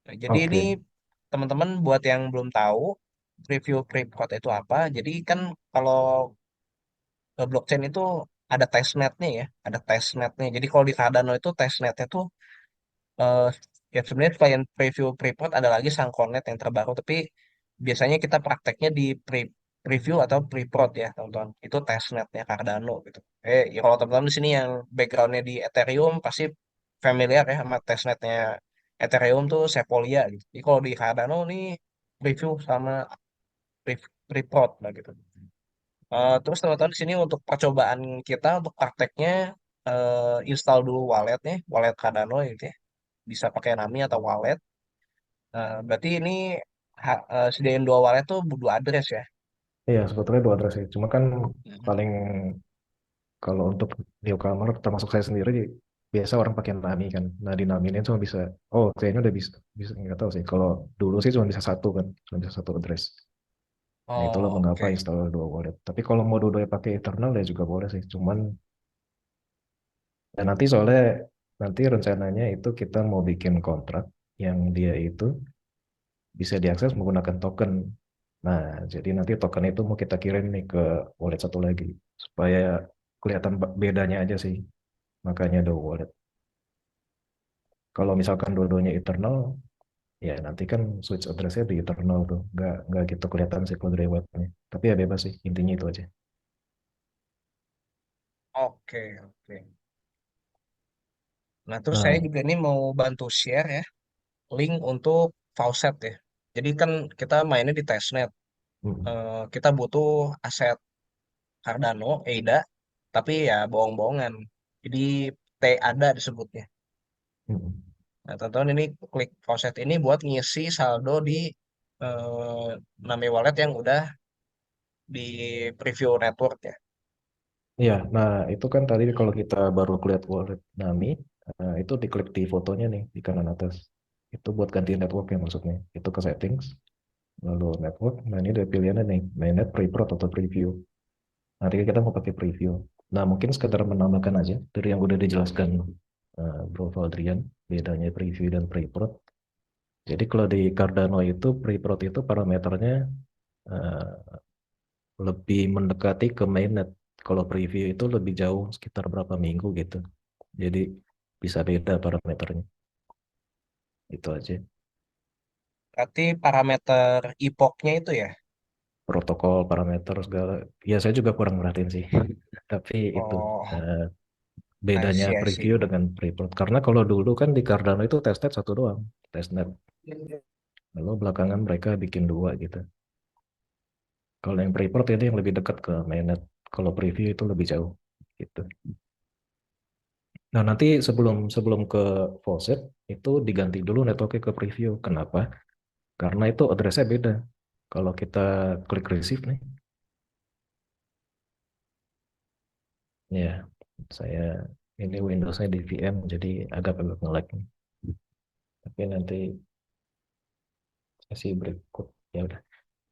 A: Nah, jadi ini
B: Oke.
A: teman-teman buat yang belum tahu preview pre-prod itu apa. Jadi kan kalau blockchain itu ada testnetnya ya, ada testnetnya. Jadi kalau di Cardano itu testnetnya tuh eh, ya sebenarnya selain preview pre-prod ada lagi sang connect yang terbaru. Tapi biasanya kita prakteknya di preview atau pre-prod ya teman-teman. Itu testnetnya Cardano gitu. Ya kalau teman-teman di sini yang backgroundnya di Ethereum pasti familiar ya sama testnetnya Ethereum tuh Sepolia gitu. Jadi kalau di Cardano nih preview sama pre-prod lah gitu. Terus teman-teman di sini untuk percobaan kita untuk prakteknya install dulu walletnya, wallet Cardano gitu ya. Bisa pakai Nami atau wallet. Berarti ini sediain dua wallet tuh dua address ya.
B: Iya sebetulnya dua address sih. Cuma kan
A: Mhm.
B: paling Kalau untuk newcomer, termasuk saya sendiri, biasa orang pakai Nami kan. Nah di Nami ini cuma bisa, oh kayaknya udah bisa, bisa nggak tahu sih. Kalau dulu sih cuma bisa satu kan, cuma bisa satu address. Nah itulah
A: Oh,
B: mengapa
A: oke.
B: install dua wallet. Tapi kalau mau dua-duanya pakai internal ya juga boleh sih. Cuman dan nanti soalnya nanti rencananya itu kita mau bikin kontrak yang dia itu bisa diakses menggunakan token. Nah, jadi nanti token itu mau kita kirim nih ke wallet satu lagi supaya kelihatan bedanya aja sih. Makanya ada wallet. Kalau misalkan dua-duanya internal, ya nanti kan switch addressnya di internal tuh, nggak gitu kelihatan sih kalau dari webnya. Tapi ya bebas sih, intinya itu aja.
A: Oke, oke. Nah, terus saya
B: Nah,
A: juga ini mau bantu share ya, link untuk faucet ya. Jadi kan kita mainnya di testnet.
B: mm,
A: Kita butuh aset Cardano, ADA, tapi ya bohong-bohongan. Jadi T ada disebutnya.
B: mm.
A: Nah, teman-teman ini klik faucet ini buat ngisi saldo di Name Wallet yang udah di preview network ya.
B: Iya, nah itu kan tadi kalau kita baru lihat wallet Nami, itu diklik di fotonya nih di kanan atas. Itu buat ganti network ya maksudnya. Itu ke settings, lalu network. Nah ini ada pilihannya nih, mainnet, preprod atau preview. Nanti kita mau pakai preview. Nah mungkin sekedar menambahkan aja dari yang udah dijelaskan Bro Valdrian, bedanya preview dan preprod. Jadi kalau di Cardano itu preprod itu parameternya eh, lebih mendekati ke mainnet. Kalau preview itu lebih jauh sekitar berapa minggu gitu. Jadi bisa beda parameternya. Itu aja.
A: Berarti parameter epochnya itu ya.
B: Protokol, parameter segala. Ya saya juga kurang merhatiin sih. Tapi itu
A: Oh,
B: eh,
A: I
B: bedanya
A: see, I
B: preview
A: see.
B: dengan preprod. Karena kalau dulu kan di Cardano itu testnet satu doang, testnet. Lalu belakangan mereka bikin dua gitu. Kalau yang preprod itu yang lebih dekat ke mainnet. Kalau preview itu lebih jauh gitu. Nah, nanti sebelum sebelum ke faucet itu diganti dulu networknya ke preview. Kenapa? Karena itu addressnya beda. Kalau kita klik receive nih, ya saya ini Windowsnya di VM jadi agak-agak nge-lag. Tapi nanti sesi berikut ya udah.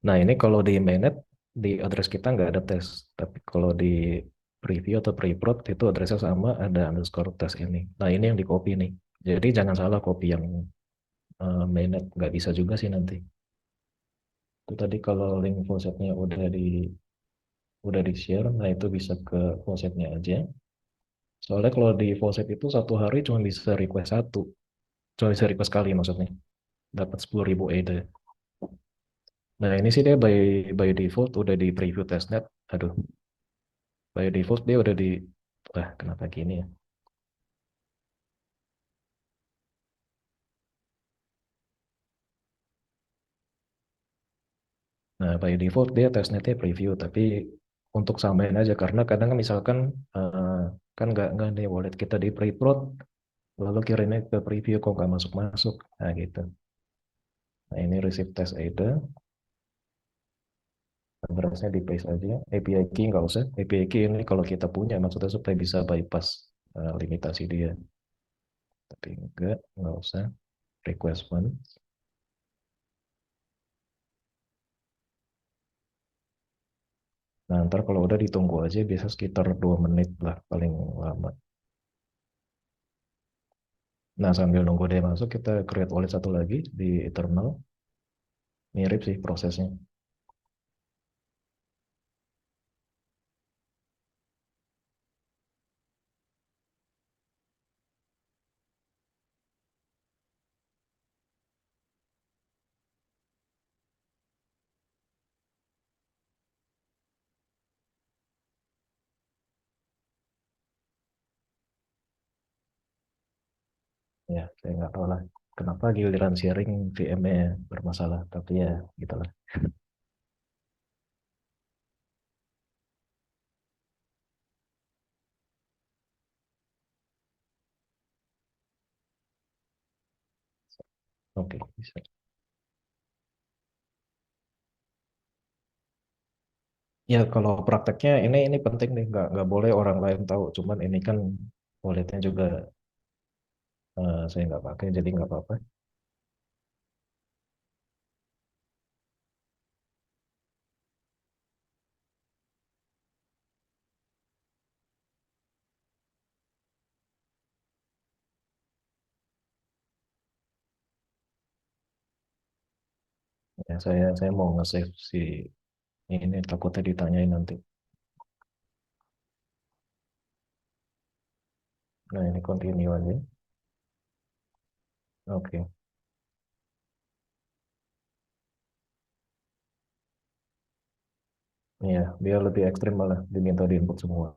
B: Nah, ini kalau di mainnet di address kita nggak ada tes. Tapi kalau di preview atau preprod itu addressnya sama ada underscore tes ini. Nah, ini yang di copy nih. Jadi jangan salah copy yang mainnet nggak bisa juga sih nanti. Itu tadi kalau link faucetnya udah di share, nah itu bisa ke faucetnya aja. Soalnya kalau di faucet itu satu hari cuma bisa request satu, cuma bisa request kali maksudnya, dapat 10.000 ADA. Nah ini sih dia by default udah di preview testnet. Aduh, by default dia udah di, wah kenapa gini ya? Nah by default dia testnetnya preview, tapi untuk samain aja karena kadang kan misalkan kan nggak nih wallet kita di preprod, lalu kirimnya ke preview kok nggak masuk masuk, nah gitu. Nah ini receive test ADA. Addressnya di paste aja. API key nggak usah. API key ini kalau kita punya maksudnya supaya bisa bypass limitasi dia. Tapi nggak usah. Request one. Nah, ntar kalau udah ditunggu aja, biasa sekitar 2 menit lah paling lama. Nah, sambil nunggu dia masuk, kita create wallet satu lagi di internal. Mirip sih prosesnya. Ya, saya nggak tahu lah kenapa giliran sharing VM-nya bermasalah. Tapi ya, gitulah. Oke, bisa. Ya kalau prakteknya ini penting nih, nggak boleh orang lain tahu. Cuman ini kan walletnya juga saya nggak pakai, jadi nggak apa-apa. Ya, saya mau nge-save si ini takutnya ditanyain nanti. Nah ini continue aja. Oke. Iya, dia lebih ekstrim malah diminta di input semua.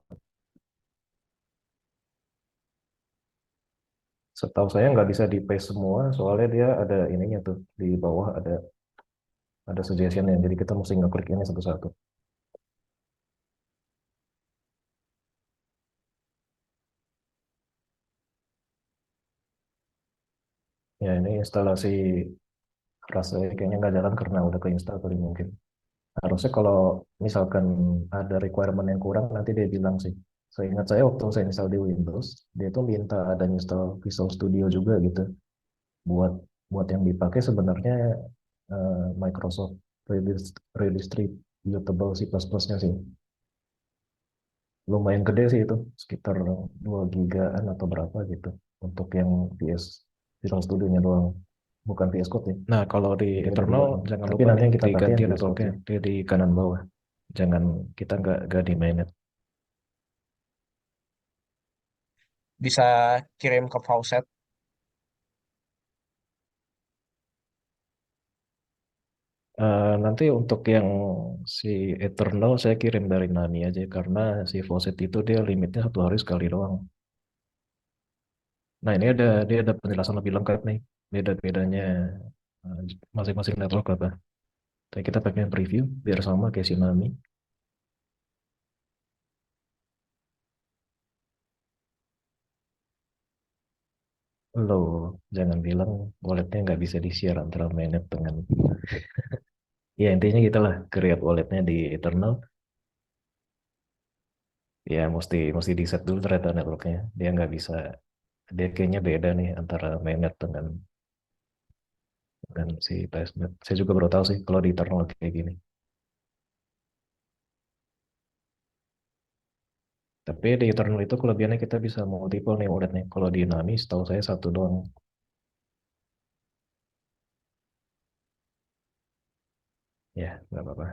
B: Setahu saya nggak bisa di paste semua, soalnya dia ada ininya tuh di bawah ada suggestion-nya. Jadi kita mesti ngeklik ini satu-satu. Ya ini instalasi rasanya kayaknya nggak jalan karena udah keinstall kali mungkin. Harusnya kalau misalkan ada requirement yang kurang nanti dia bilang sih. Seingat saya waktu saya install di Windows, dia tuh minta ada install Visual Studio juga gitu. Buat buat yang dipakai sebenarnya Microsoft Redistributable C++-nya sih. Lumayan gede sih itu, sekitar 2 gigaan atau berapa gitu untuk yang VS Visual Studio-nya doang, bukan VS Code ya.
A: Nah, kalau di
B: Jadi ada
A: internal
B: dua nih.
A: jangan
B: Tapi
A: lupa
B: nanti
A: nih
B: yang kita pakai yang
A: diganti
B: VS Code
A: networknya,
B: sih.
A: dia di kanan bawah. Jangan kita nggak di mainnet. Bisa kirim ke faucet. Nanti untuk yang si Eternal saya kirim dari Nami aja karena si faucet itu dia limitnya 1 hari sekali doang. Nah ini dia ada penjelasan lebih lengkap nih beda-bedanya eh, masing-masing network apa. Jadi kita pakai yang preview biar sama kayak si Nami. Lo jangan bilang walletnya nggak bisa di-share antara mainnet dengan ya intinya gitulah create walletnya di Eternal ya mesti di set dulu ternyata networknya dia nggak bisa dia kayaknya beda nih antara mainnet dengan si testnet. Saya juga baru tahu sih kalau di Eternal kayak gini. Tapi di Eternal itu kelebihannya kita bisa multiple nih walletnya. Kalau di Nami setahu saya satu doang. Ya nggak apa-apa.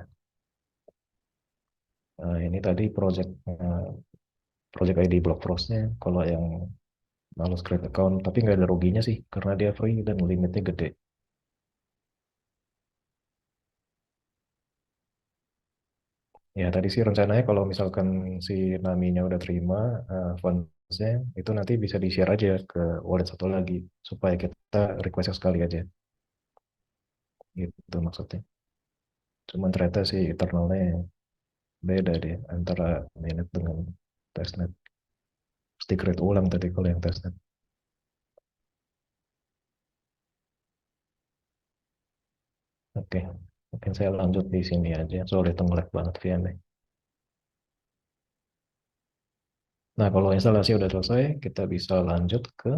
A: Ini tadi project ID Block Frostnya. Kalau yang males create account, tapi nggak ada ruginya sih karena dia free dan limitnya gede. Ya, tadi sih rencananya kalau misalkan si Naminya udah terima funds-nya, itu nanti bisa di-share aja ke wallet satu lagi, supaya kita request sekali aja. Gitu maksudnya. Cuman ternyata si internalnya beda deh antara mainnet dengan testnet. Mesti create ulang tadi kalau yang testnet. Oke, mungkin saya lanjut di sini aja, soalnya itu nge-lag banget VM-nya. Nah, kalau instalasi udah selesai, kita bisa lanjut ke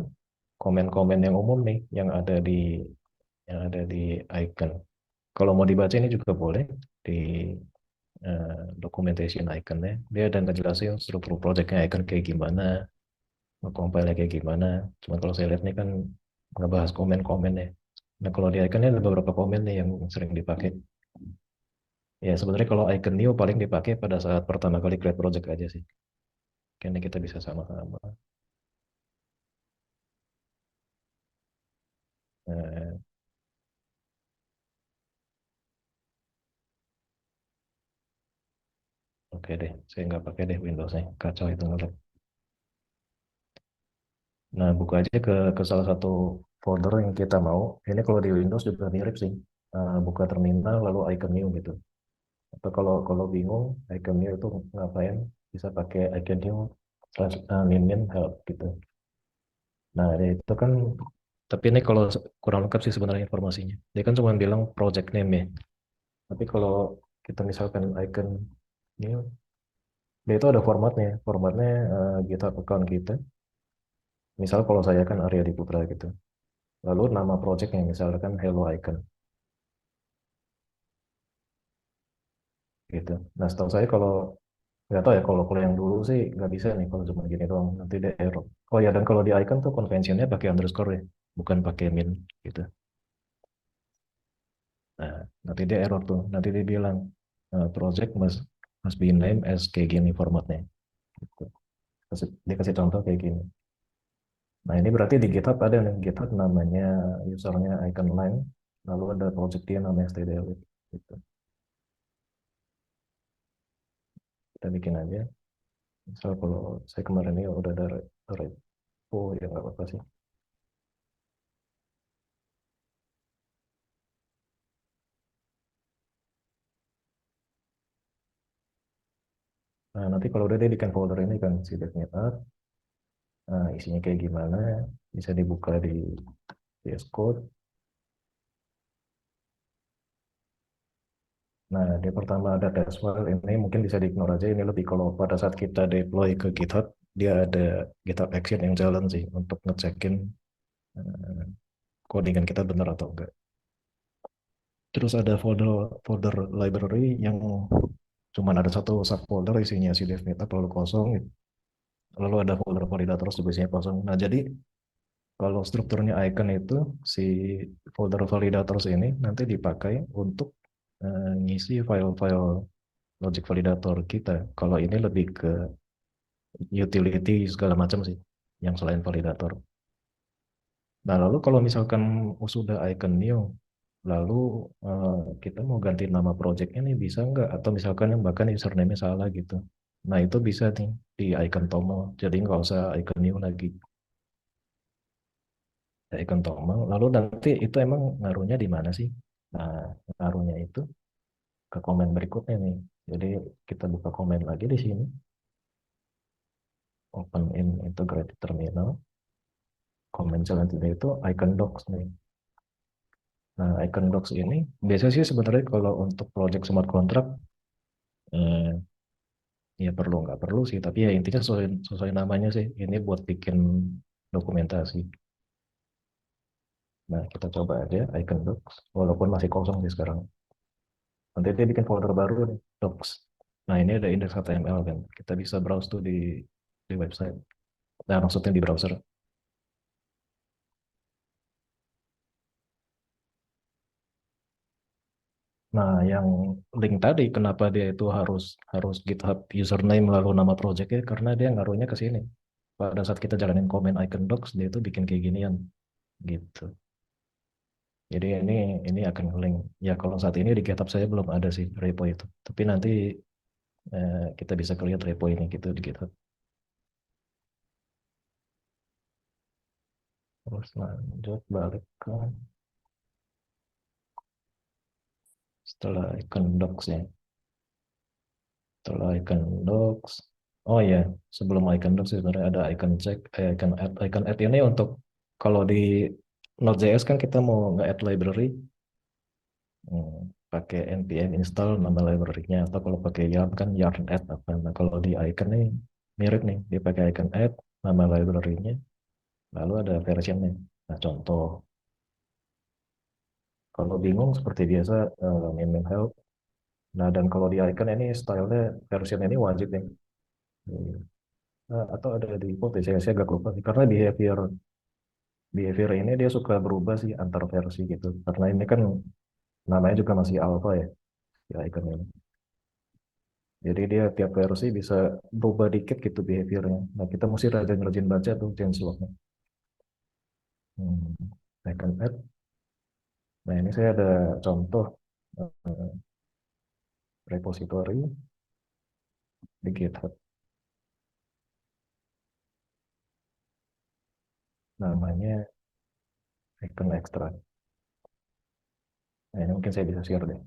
A: komen-komen yang umum nih, yang ada di icon. Kalau mau dibaca ini juga boleh di documentation iconnya. Dia ada ngejelasin struktur projectnya icon kayak gimana, compile kayak gimana. Cuman kalau saya lihat nih kan ngebahas komen-komennya. Nah kalau di iconnya ada beberapa komen nih yang sering dipakai. Ya sebenarnya kalau icon new paling dipakai pada saat pertama kali create project aja sih. Kayaknya kita bisa sama-sama. Eh, oke deh, saya nggak pakai deh Windows-nya. Kacau itu ngelag. Nah, buka aja ke salah satu folder yang kita mau. Ini kalau di Windows juga mirip sih. Buka terminal lalu icon new gitu. Atau kalau bingung icon new itu ngapain, bisa pakai icon new min help gitu. Nah, dia itu kan tapi ini kalau kurang lengkap sih sebenarnya informasinya. Dia kan cuma bilang project name ya. Tapi kalau kita misalkan icon
B: Dia, dia itu ada formatnya. Formatnya GitHub account kita. Misal kalau saya kan Arya Diputra gitu. Lalu nama projectnya misalkan Hello Icon gitu. Nah setahu saya kalau nggak tahu ya kalau yang dulu sih nggak bisa nih kalau cuma gini doang nanti dia error. Oh ya dan kalau di icon tuh konvensinya pakai underscore ya, bukan pakai min gitu. Nah nanti dia error tuh, nanti dia bilang project must must be named as kayak gini formatnya. Gitu. Dia kasih contoh kayak gini. Nah ini berarti di GitHub ada nih, GitHub namanya usernya icon line, lalu ada project dia namanya stdl gitu. Kita bikin aja. Misal kalau saya kemarin ini udah ada repo ya nggak apa-apa sih. Nah nanti kalau udah dia bikin folder ini kan si DevNetApp, nah isinya kayak gimana, bisa dibuka di VS Code. Nah di pertama ada test file ini mungkin bisa di-ignore aja, ini lebih kalau pada saat kita deploy ke GitHub, dia ada GitHub Action yang jalan sih untuk ngecekin eh, codingan kita benar atau enggak. Terus ada folder folder library yang cuman ada satu subfolder isinya si DevNetApp lalu kosong. Lalu ada folder validators juga isinya kosong. Nah, jadi kalau strukturnya icon itu si folder validators ini nanti dipakai untuk ngisi file-file logic validator kita. Kalau ini lebih ke utility segala macam sih yang selain validator. Nah, lalu kalau misalkan sudah icon new, lalu eh, kita mau ganti nama projectnya nih bisa nggak? Atau misalkan yang bahkan username-nya salah gitu. Nah, itu bisa nih di icon Tomo. Jadi nggak usah icon new lagi. Ya, icon Tomo. Lalu nanti itu emang ngaruhnya di mana sih? Nah, ngaruhnya itu ke komen berikutnya nih. Jadi kita buka komen lagi di sini. Open in integrated terminal. Komen selanjutnya itu icon docs nih. Nah, icon docs ini biasanya sih sebenarnya kalau untuk project smart contract eh, ya perlu nggak perlu sih. Tapi ya intinya sesuai namanya sih. Ini buat bikin dokumentasi. Nah, kita coba aja icon docs. Walaupun masih kosong sih sekarang. Nanti dia bikin folder baru nih, docs. Nah, ini ada index HTML kan. Kita bisa browse tuh di website. Nah, maksudnya di browser. Nah, yang link tadi kenapa dia itu harus harus GitHub username lalu nama projectnya karena dia ngaruhnya ke sini. Pada saat kita jalanin komen icon docs, dia itu bikin kayak ginian gitu. Jadi ini akan link. Ya kalau saat ini di GitHub saya belum ada sih repo itu. Tapi nanti kita bisa lihat repo ini gitu di GitHub. Terus lanjut balik ke setelah icon docs ya. Setelah icon docs. Oh ya, sebelum icon docs sebenarnya ada icon check, icon add. Icon add ini untuk kalau di Node.js kan kita mau nge-add library, pakai npm install nama library-nya atau kalau pakai yarn kan yarn add apa. Nah, kalau di icon nih mirip nih, dia pakai icon add nama library-nya, lalu ada versionnya. Nah, contoh kalau bingung seperti biasa min help. Nah, dan kalau di icon ini stylenya version ini wajib nih. Atau ada di default ya, saya agak lupa sih. Karena behavior behavior ini dia suka berubah sih antar versi gitu. Karena ini kan namanya juga masih alpha ya, ya icon ini. Jadi dia tiap versi bisa berubah dikit gitu behaviornya. Nah kita mesti rajin-rajin baca tuh changelognya. Hmm. Icon add. Nah ini saya ada contoh eh, repository di GitHub. Namanya icon extract. Nah ini mungkin saya bisa share deh.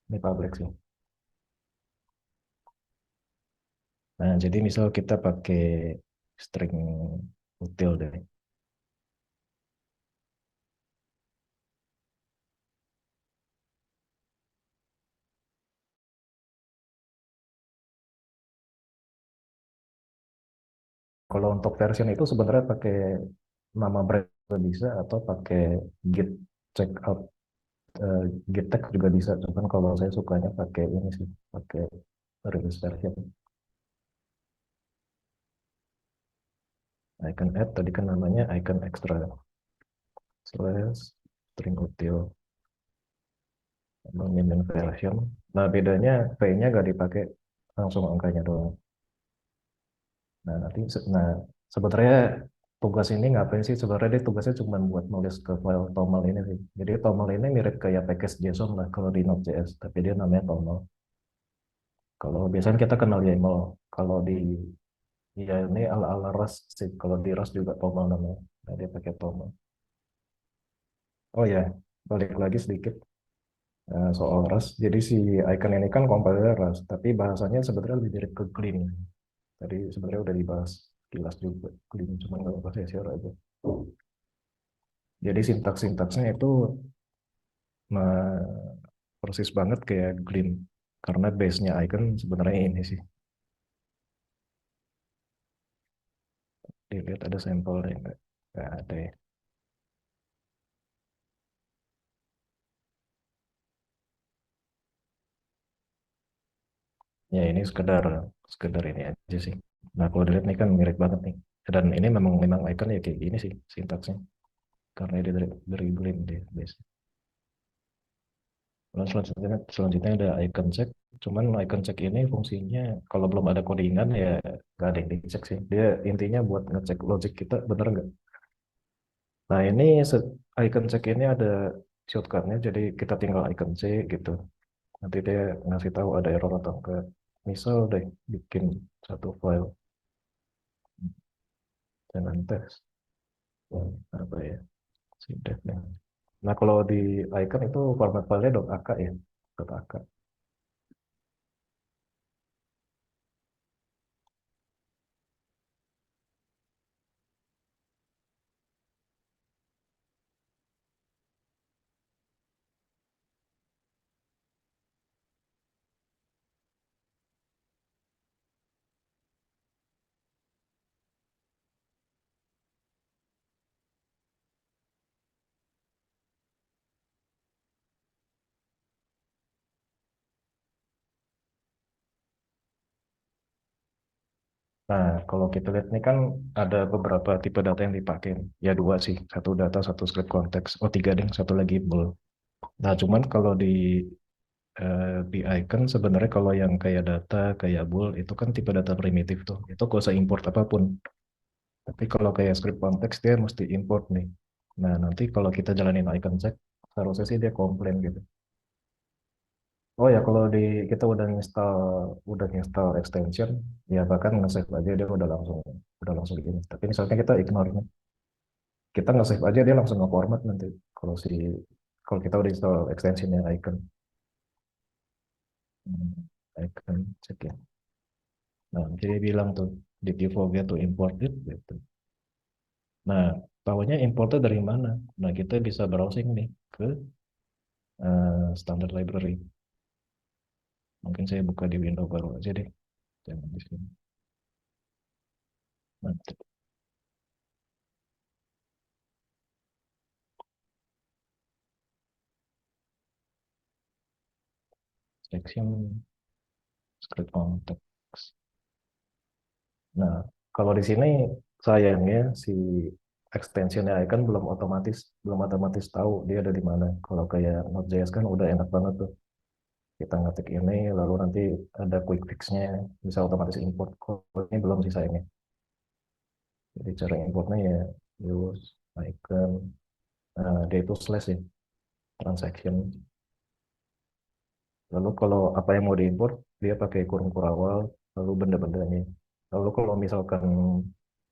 B: Ini public sih. Nah jadi misal kita pakai string util deh. kalau untuk version itu sebenarnya pakai nama brand juga bisa atau pakai git checkout, eh, git tag juga bisa. Cuman kalau saya sukanya pakai ini sih, pakai release version. Icon add tadi kan namanya icon extra slash string util min version. Nah bedanya v-nya nggak dipakai, langsung angkanya doang. Nah nanti nah sebenarnya tugas ini ngapain sih? Sebenarnya dia tugasnya cuma buat nulis ke file toml ini sih. Jadi toml ini mirip kayak package JSON lah kalau di Node.js, tapi dia namanya toml. Kalau biasanya kita kenal YAML, kalau di ya ini ala-ala Rust sih. Kalau di Rust juga toml namanya. Nah, dia pakai toml. Oh ya, balik lagi sedikit soal Rust. Jadi si icon ini kan kompiler Rust, tapi bahasanya sebenarnya lebih mirip ke Gleam. Tadi sebenarnya udah dibahas kilas juga Gleam, cuma nggak bahas share aja. Jadi sintaks-sintaksnya itu persis banget kayak Gleam, karena base-nya icon sebenarnya ini sih. Dilihat ada sampelnya nggak? Nggak ada ya. Ya ini sekedar sekedar ini aja sih. Nah kalau dilihat nih kan mirip banget nih. Dan ini memang memang icon ya kayak gini sih sintaksnya. Karena dia dari Gleam dia base. Lalu selanjutnya ada icon check. Cuman icon check ini fungsinya kalau belum ada codingan ya nggak ada yang dicek sih. Dia intinya buat ngecek logic kita bener nggak. Nah ini icon check ini ada shortcutnya. Jadi kita tinggal icon C gitu. Nanti dia ngasih tahu ada error atau enggak. Misal deh bikin satu file dengan teks. Apa ya? Sideknya. Nah kalau di icon itu format filenya .ak ya. .ak. Nah, kalau kita lihat ini kan ada beberapa tipe data yang dipakai. Ya dua sih, satu data, satu script konteks. Oh tiga deh, satu lagi bool. Nah, cuman kalau di icon sebenarnya kalau yang kayak data, kayak bool itu kan tipe data primitif tuh. Itu gak usah import apapun. Tapi kalau kayak script konteks dia mesti import nih. Nah, nanti kalau kita jalanin icon check, seharusnya sih dia komplain gitu. Oh ya, kalau kita udah install extension, ya bahkan nge-save aja dia udah langsung begini. Tapi misalnya kita ignore nya, kita nge-save aja dia langsung nge-format nanti. Kalau si kalau kita udah install extensionnya icon, Hmm, icon check ya. Nah, jadi bilang tuh, did you forget to import it? Gitu. Nah, tahunya importnya dari mana? Nah, kita bisa browsing nih ke standard library. Mungkin saya buka di window baru aja deh. Jangan di sini. Nah, section script context. Nah, kalau di sini sayangnya si extensionnya icon belum otomatis tahu dia ada di mana. Kalau kayak Node.js kan udah enak banget tuh. Kita ngetik ini lalu nanti ada quick fix-nya bisa otomatis import. Kalau ini belum sih sayangnya. Jadi cara importnya ya use icon, dia itu slash ya, transaction. Lalu kalau apa yang mau diimport dia pakai kurung kurawal lalu benda-bendanya. Lalu kalau misalkan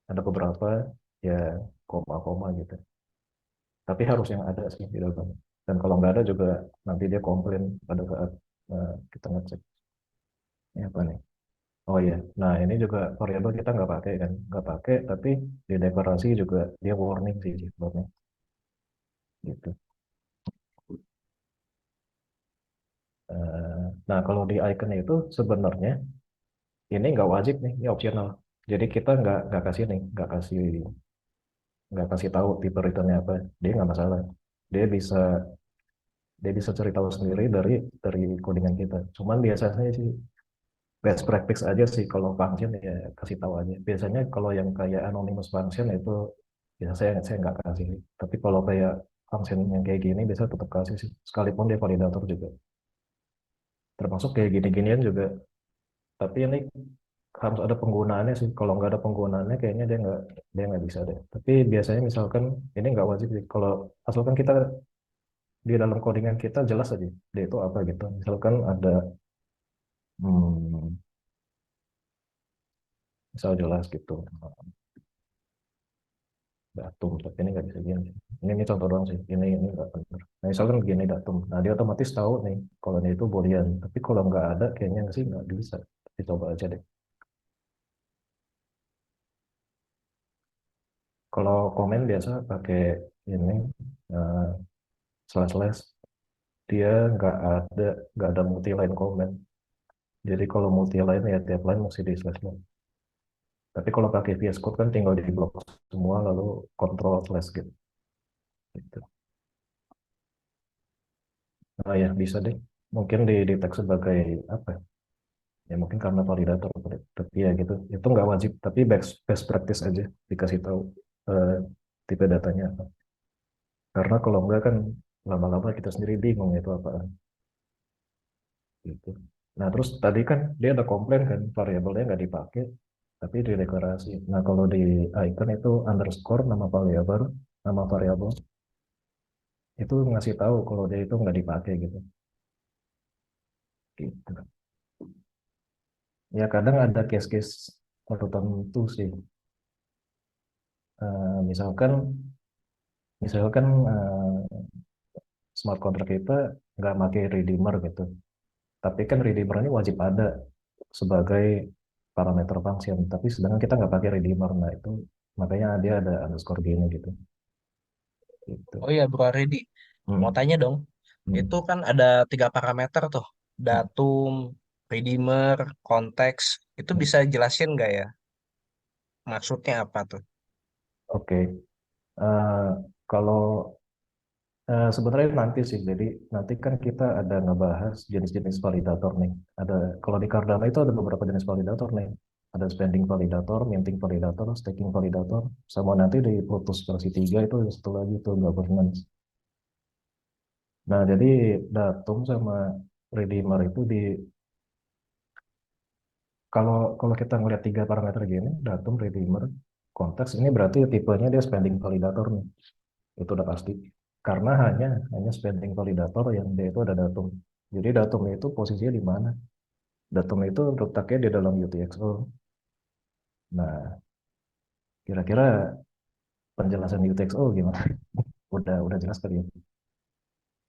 B: ada beberapa ya koma-koma gitu. Tapi harus yang ada sih di dalam. Dan kalau nggak ada juga nanti dia komplain pada saat kita ngecek. Ini apa nih? Oh iya, nah ini juga variabel kita nggak pakai kan, nggak pakai. Tapi di deklarasi juga dia warning sih sebabnya gitu. Nah kalau di icon itu sebenarnya ini nggak wajib nih, ini optional. Jadi kita nggak kasih nih, nggak kasih tahu tipe returnnya apa. Dia nggak masalah. Dia bisa dia bisa cari tahu sendiri dari codingan kita. Cuman biasanya sih best practice aja sih kalau function ya kasih tahu aja. Biasanya kalau yang kayak anonymous function itu ya saya nggak kasih. Tapi kalau kayak function yang kayak gini biasa tetap kasih sih. Sekalipun dia validator juga. Termasuk kayak gini-ginian juga. Tapi ini harus ada penggunaannya sih. Kalau nggak ada penggunaannya kayaknya dia nggak bisa deh. Tapi biasanya misalkan ini nggak wajib sih. Kalau asalkan kita di dalam codingan kita jelas aja dia itu apa gitu. Misalkan ada hmm, misal jelas gitu datum, tapi ini nggak bisa gini. Ini contoh doang sih. Ini nggak benar. Nah, misalkan begini datum. Nah, dia otomatis tahu nih kalau ini itu boolean. Tapi kalau nggak ada, kayaknya sih nggak bisa. Dicoba aja deh. Kalau komen biasa pakai ini eh, slash slash. Dia nggak ada multi line comment. Jadi kalau multi line ya tiap line mesti di slash slash. Tapi kalau pakai VS Code kan tinggal di blok semua lalu control slash gitu. Gitu. Nah ya bisa deh. Mungkin di tag sebagai apa? Ya mungkin karena validator. Tapi ya gitu. Itu nggak wajib. Tapi best practice aja dikasih tahu eh, tipe datanya apa. Karena kalau enggak kan lama-lama kita sendiri bingung itu apa gitu. Nah terus tadi kan dia ada komplain kan variabelnya nggak dipakai tapi di deklarasi. Nah kalau di icon itu underscore nama variabel itu ngasih tahu kalau dia itu nggak dipakai gitu. Gitu. Ya kadang ada case-case tertentu sih. Misalkan misalkan smart contract kita nggak pakai redeemer gitu. Tapi kan redeemer ini wajib ada sebagai parameter function. Tapi sedangkan kita nggak pakai redeemer, nah itu makanya dia ada underscore gini gitu.
A: Oh
B: Gitu.
A: iya, Bro Aredi, mau
B: Hmm.
A: tanya dong. Itu
B: Hmm.
A: kan ada 3 parameter tuh,
B: Hmm.
A: datum, redeemer, konteks. Itu
B: Hmm.
A: bisa jelasin nggak ya? Maksudnya apa tuh?
B: Oke. Eh, kalau sebenarnya nanti sih, jadi nanti kan kita ada ngebahas jenis-jenis validator nih. Kalau di Cardano itu ada beberapa jenis validator nih. Ada spending validator, minting validator, staking validator, sama nanti di Plutus versi 3 itu ada satu lagi tuh governance. Nah, jadi datum sama redeemer itu kalau kalau kita ngelihat 3 parameter gini, datum, redeemer, konteks, ini berarti tipenya dia spending validator nih. Itu udah pasti. Karena hanya spending validator yang dia itu ada datum. Jadi datum itu posisinya di mana? Datum itu letaknya di dalam UTXO. Nah, kira-kira penjelasan UTXO gimana? Udah jelas kali ya?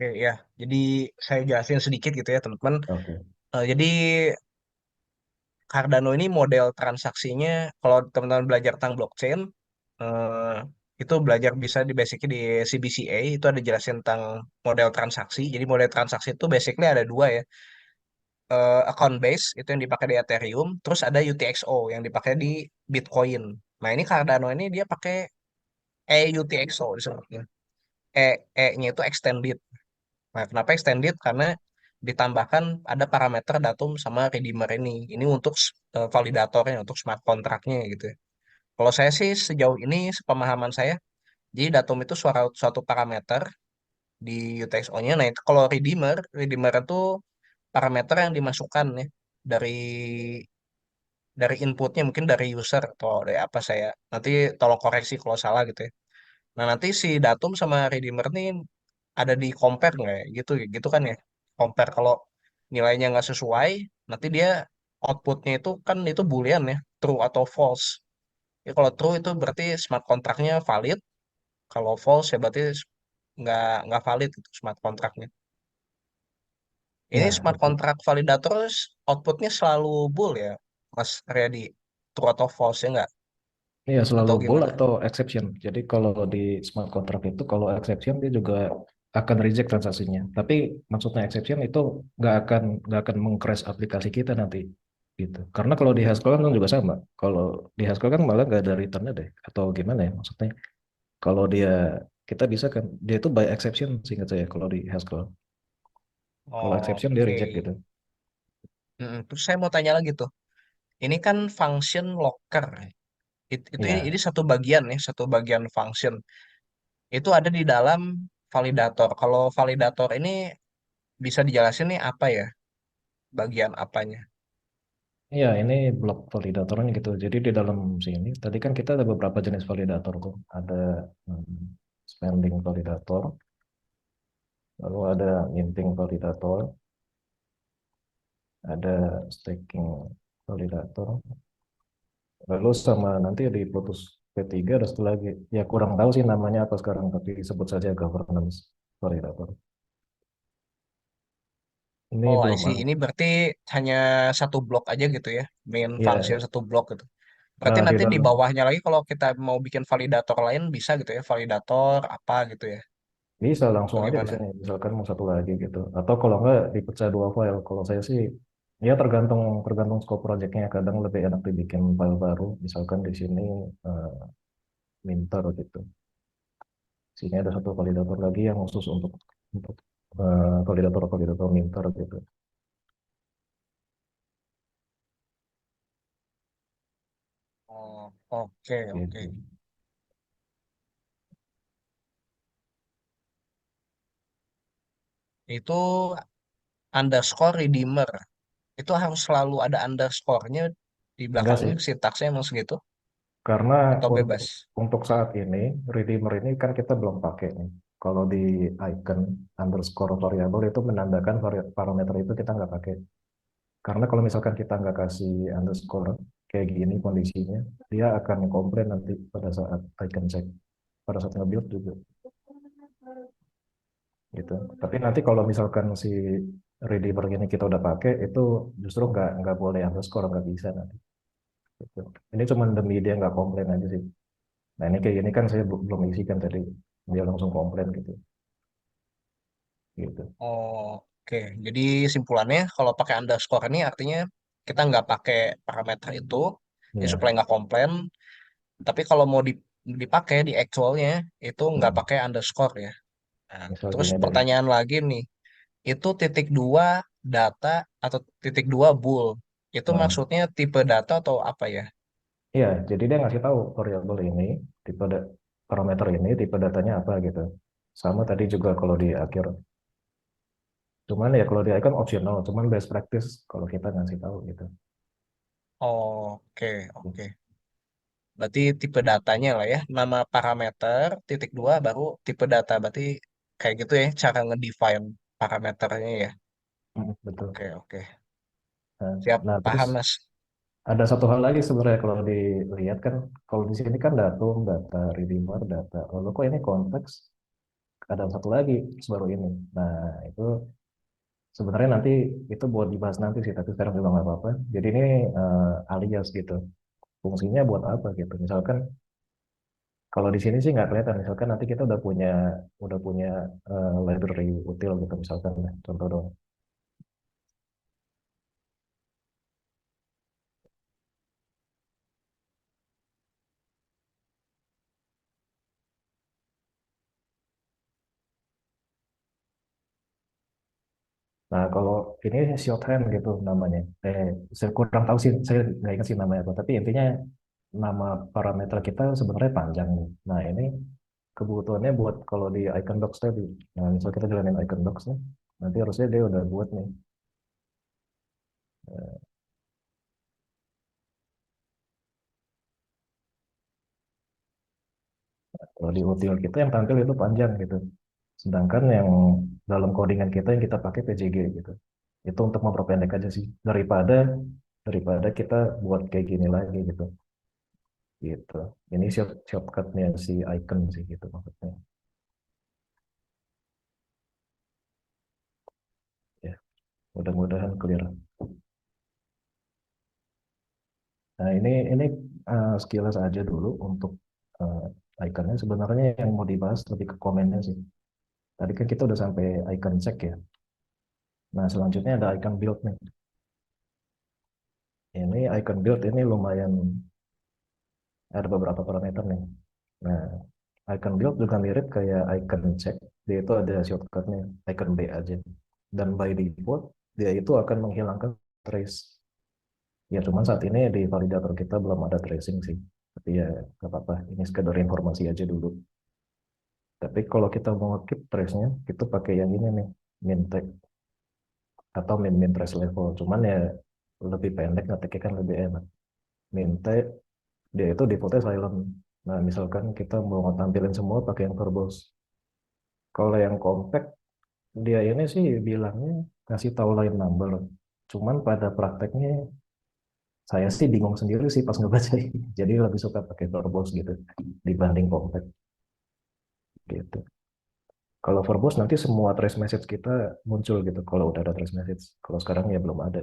A: Oke ya, jadi saya jelasin sedikit gitu ya teman-teman.
B: Oke.
A: Jadi Cardano ini model transaksinya, kalau teman-teman belajar tentang blockchain, eh, itu belajar bisa di basicnya di CBCA, itu ada jelasin tentang model transaksi. Jadi model transaksi itu basically ada dua ya. Account base itu yang dipakai di Ethereum, terus ada UTXO yang dipakai di Bitcoin. Nah ini Cardano ini dia pakai EUTXO disebutnya. E, E-nya itu extended. Nah, kenapa extended? Karena ditambahkan ada parameter datum sama redeemer ini. Ini untuk validatornya, untuk smart contract-nya gitu ya. Kalau saya sih sejauh ini, sepemahaman saya, jadi datum itu suatu parameter di UTXO-nya. Nah, itu kalau redeemer itu parameter yang dimasukkan ya dari dari inputnya mungkin dari user atau dari apa saya. Nanti tolong koreksi kalau salah gitu ya. Nah, nanti si datum sama redeemer ini ada di compare nggak ya? Gitu kan ya. Compare kalau nilainya nggak sesuai, nanti dia outputnya itu kan itu boolean ya, true atau false. Ya, kalau true itu berarti smart contract-nya valid, kalau false ya berarti nggak valid itu smart contract-nya. Ini
B: Nah,
A: smart
B: oke.
A: contract validator outputnya selalu bool ya, Mas Riyadi, true atau false ya nggak?
B: Iya, selalu
A: Atau
B: bool
A: gimana?
B: atau exception. Jadi kalau di smart contract itu, kalau exception dia juga akan reject transaksinya. Tapi maksudnya exception itu nggak akan meng-crash aplikasi kita nanti. gitu. Karena kalau di Haskell kan juga sama. Kalau di Haskell kan malah nggak ada returnnya deh, atau gimana ya maksudnya? Kalau dia kita bisa kan dia itu by exception seingat saya kalau di Haskell. Kalau exception dia reject
A: Oke.
B: gitu.
A: Terus saya mau tanya lagi tuh. Ini kan function locker. Itu ini
B: Iya,
A: satu bagian ya, satu bagian function. Itu ada di dalam validator. Kalau validator ini bisa dijelasin nih apa ya bagian apanya?
B: iya ini blok validatornya gitu. Jadi di dalam sini tadi kan kita ada beberapa jenis validator tuh. Ada hmm, spending validator, lalu ada minting validator, ada staking validator, lalu sama nanti di Plutus P3 ada satu lagi. Ya kurang tahu sih namanya apa sekarang, tapi sebut saja governance validator. Ini
A: Oh, I
B: belum
A: see.
B: ada.
A: Ini berarti hanya satu blok aja gitu ya, main function
B: Ya,
A: satu blok gitu. Berarti
B: di
A: nanti di
B: dalam
A: bawahnya lagi kalau kita mau bikin validator lain bisa gitu ya, validator apa gitu ya,
B: bisa langsung
A: atau
B: aja di
A: gimana?
B: sini. Misalkan mau satu lagi gitu. Atau kalau enggak dipecah dua file. Kalau saya sih ya tergantung tergantung scope projectnya. Kadang lebih enak dibikin file baru. Misalkan di sini eh, Minter gitu. Sini ada satu validator lagi yang khusus untuk validator Minter gitu.
A: Oh, oke, oke.
B: Gitu.
A: Itu underscore redeemer. Itu harus selalu ada underscore-nya di
B: Enggak
A: belakangnya,
B: sih,
A: sintaksnya emang segitu
B: karena
A: atau
B: untuk
A: bebas?
B: untuk saat ini redeemer ini kan kita belum pakai nih. Kalau di icon underscore variable itu menandakan parameter itu kita nggak pakai. Karena kalau misalkan kita nggak kasih underscore kayak gini kondisinya, dia akan komplain nanti pada saat icon check, pada saat nge-build juga gitu. Tapi nanti kalau misalkan si redeemer ini kita udah pakai, itu justru nggak boleh underscore, nggak bisa nanti. Gitu. Ini cuma demi dia nggak komplain aja sih. Nah ini kayak gini kan saya belum isikan tadi, dia langsung komplain gitu. Gitu.
A: Oke, jadi simpulannya kalau pakai underscore ini artinya kita nggak pakai parameter itu, ya
B: Ya,
A: supaya nggak komplain. Tapi kalau mau dipakai di actualnya itu nggak
B: mm,
A: pakai underscore ya. Nah,
B: misal
A: terus
B: gini deh.
A: pertanyaan lagi nih, itu titik dua data atau titik dua bool, itu
B: Nah,
A: maksudnya tipe data atau apa ya?
B: iya, jadi dia ngasih tahu variabel ini, tipe parameter ini, tipe datanya apa gitu. Sama tadi juga kalau di akhir. Cuman ya kalau di icon optional, cuman best practice kalau kita ngasih tahu gitu.
A: Oke, oke. Berarti tipe datanya lah ya, nama parameter, titik dua, baru tipe data. Berarti kayak gitu ya, cara ngedefine parameternya ya.
B: Betul.
A: Oke, oke.
B: Nah,
A: Siap,
B: nah, terus
A: paham Mas.
B: ada satu hal lagi sebenarnya kalau dilihat kan, kalau di sini kan datum, data, redeemer, data. Lalu kok ini konteks, ada satu lagi baru ini. Nah, itu sebenarnya nanti itu buat dibahas nanti sih, tapi sekarang juga nggak apa-apa. Jadi ini alias gitu. Fungsinya buat apa gitu. Misalkan kalau di sini sih nggak kelihatan. Misalkan nanti kita udah punya library util gitu misalkan. Contoh dong. Nah kalau ini shorthand gitu namanya. Saya kurang tahu sih, saya nggak ingat sih namanya apa. Tapi intinya nama parameter kita sebenarnya panjang nih. Nah ini kebutuhannya buat kalau di icon docs tadi. Nah misal kita jalanin icon docs nih, nanti harusnya dia udah buat nih. Kalau di util kita yang tampil itu panjang gitu. Sedangkan yang dalam codingan kita yang kita pakai PJG gitu. Itu untuk memperpendek aja sih. Daripada kita buat kayak gini lagi gitu. Gitu. Ini shortcutnya si icon sih gitu maksudnya. Ya, mudah-mudahan clear. Nah, ini sekilas aja dulu untuk iconnya. Sebenarnya yang mau dibahas lebih ke komennya sih. Tadi kan kita udah sampai icon check ya. Nah, selanjutnya ada icon build nih. Ini icon build ini lumayan ada beberapa parameter nih. Nah, icon build juga mirip kayak icon check. Dia itu ada shortcutnya, icon B aja. Dan by default, dia itu akan menghilangkan trace. Ya, cuman saat ini di validator kita belum ada tracing sih. Tapi ya, nggak apa-apa. Ini sekedar informasi aja dulu. Tapi kalau kita mau keep trace-nya, kita pakai yang ini nih, min tag atau min trace level. Cuman ya lebih pendek, ngetiknya kan lebih enak. Min tag, dia itu defaultnya silent. Nah, misalkan kita mau tampilin semua pakai yang verbose. Kalau yang compact, dia ini sih bilangnya kasih tahu line number. Cuman pada prakteknya saya sih bingung sendiri sih pas ngebaca ini. Jadi lebih suka pakai verbose gitu dibanding compact gitu. Kalau verbose nanti semua trace message kita muncul gitu kalau udah ada trace message. Kalau sekarang ya belum ada.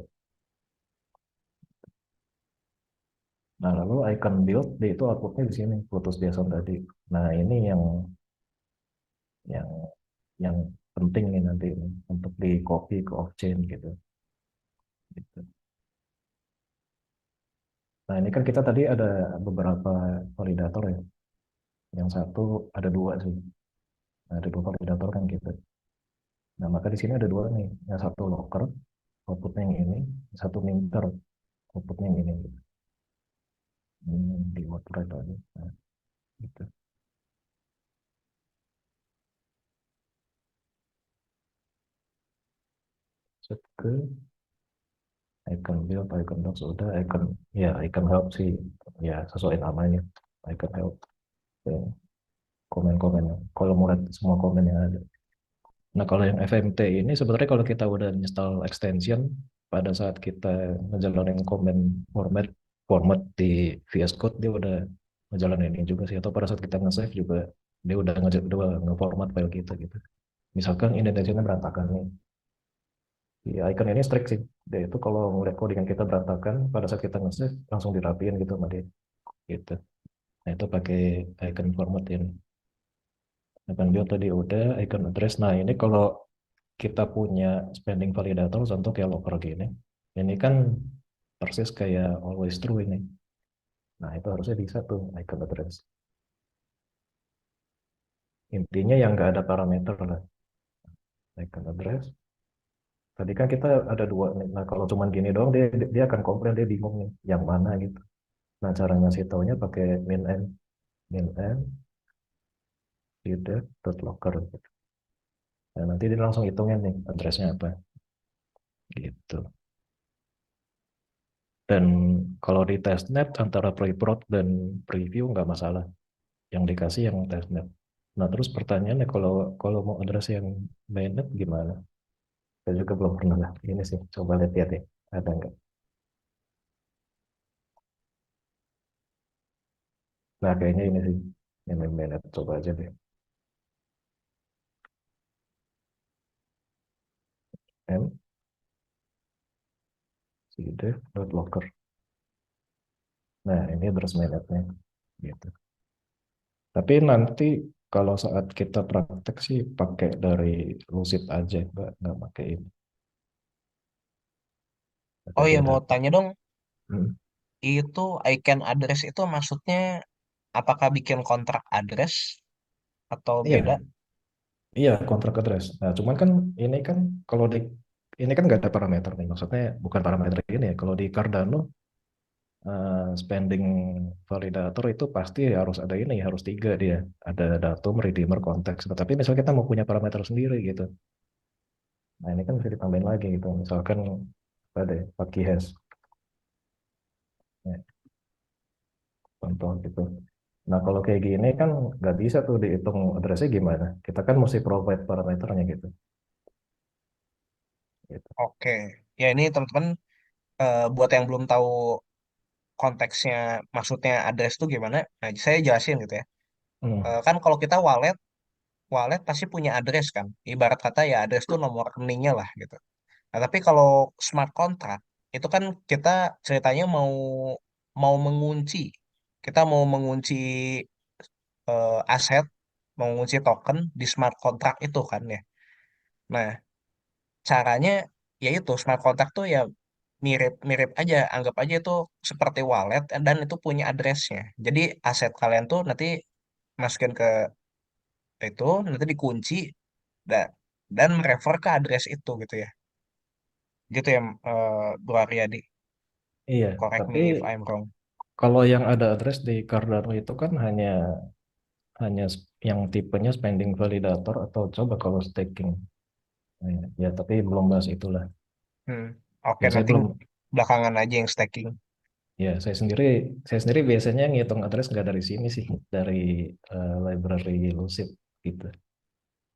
B: Nah, lalu icon build dia itu outputnya di sini, putus JSON tadi. Nah, ini yang yang penting nih nanti ini, untuk di copy ke off-chain gitu. Gitu. Nah, ini kan kita tadi ada beberapa validator ya. Yang satu ada dua sih. Nah, ada dua validator kan gitu. Nah, maka di sini ada dua nih. Yang satu locker, outputnya yang ini. Yang satu minter, outputnya yang ini. Gitu. Ini di output aja. Nah, gitu. Set ke icon build, icon docs udah, icon ya icon help sih ya sesuai namanya. Icon help. Ya, komen-komen. Kalau mau lihat semua komen yang ada. Nah, kalau yang FMT ini sebenarnya kalau kita udah install extension pada saat kita ngejalanin comment format format di VS Code dia udah ngejalanin ini juga sih atau pada saat kita nge-save juga dia udah nge-format file kita gitu. Misalkan indentationnya berantakan nih. Di icon ini strict sih. Dia itu kalau ngeliat codingan kita berantakan pada saat kita nge-save langsung dirapiin gitu sama dia gitu. Nah, itu pakai icon format ini. Icon build tadi udah, icon address. Nah, ini kalau kita punya spending validator contoh kayak locker gini ini kan persis kayak always true ini. Nah, itu harusnya bisa tuh icon address, intinya yang nggak ada parameter lah. Icon address tadi kan kita ada dua nih. Nah, kalau cuman gini doang dia dia akan komplain, dia bingung nih yang mana gitu. Nah, cara ngasih taunya pakai min n locker gitu. Nah, nanti dia langsung hitungin nih addressnya apa gitu. Dan kalau di testnet antara pre-prod dan preview nggak masalah, yang dikasih yang testnet. Nah, terus pertanyaannya kalau kalau mau address yang mainnet gimana? Saya juga belum pernah lah. Ini sih, coba lihat ya. Ada nggak? Nah, kayaknya ini sih. Yang mainnet. Coba aja deh. M, cdef.locker. Nah, ini address mainnetnya. Gitu. Tapi nanti kalau saat kita praktek sih pakai dari Lucid aja, nggak pakai ini.
A: Oh
B: Tadi
A: iya,
B: ada.
A: mau tanya dong,
B: Hmm.
A: itu icon address itu maksudnya apakah bikin kontrak address atau beda?
B: Iya, iya, kontrak address. Nah, cuman kan ini kan kalau di ini kan nggak ada parameter nih. Maksudnya bukan parameter ini ya. Kalau di Cardano spending validator itu pasti harus ada ini, harus tiga dia. Ada datum, redeemer, konteks. Nah, tapi misalnya kita mau punya parameter sendiri gitu. Nah, ini kan bisa ditambahin lagi gitu. Misalkan apa deh, pakai hash, ya, contoh gitu. Nah, kalau kayak gini kan nggak bisa tuh dihitung addressnya gimana. Kita kan mesti provide parameternya gitu. Gitu.
A: Oke, ya ini teman-teman, buat yang belum tahu konteksnya, maksudnya address itu gimana, nah saya jelasin gitu ya.
B: Hmm.
A: Kan kalau kita wallet, wallet pasti punya address kan. Ibarat kata ya address itu nomor rekeningnya lah gitu. Nah, tapi kalau smart contract itu kan kita ceritanya mau mau mengunci. Kita mau mengunci aset, mau mengunci token di smart contract itu kan ya. Nah, caranya yaitu smart contract tuh ya mirip aja, anggap aja itu seperti wallet dan itu punya addressnya. Jadi aset kalian tuh nanti masukin ke itu, nanti dikunci dan merefer ke address itu gitu ya. Gitu ya, Bro Aryadi.
B: Iya,
A: Correct
B: tapi
A: me if I'm wrong.
B: kalau yang ada address di Cardano itu kan hanya hanya yang tipenya spending validator atau coba kalau staking. Ya, tapi belum bahas itulah.
A: Hmm. Oke,
B: Ya saya
A: nanti
B: belum,
A: belakangan aja yang staking.
B: ya saya sendiri biasanya ngitung address nggak dari sini sih, dari library Lucid gitu.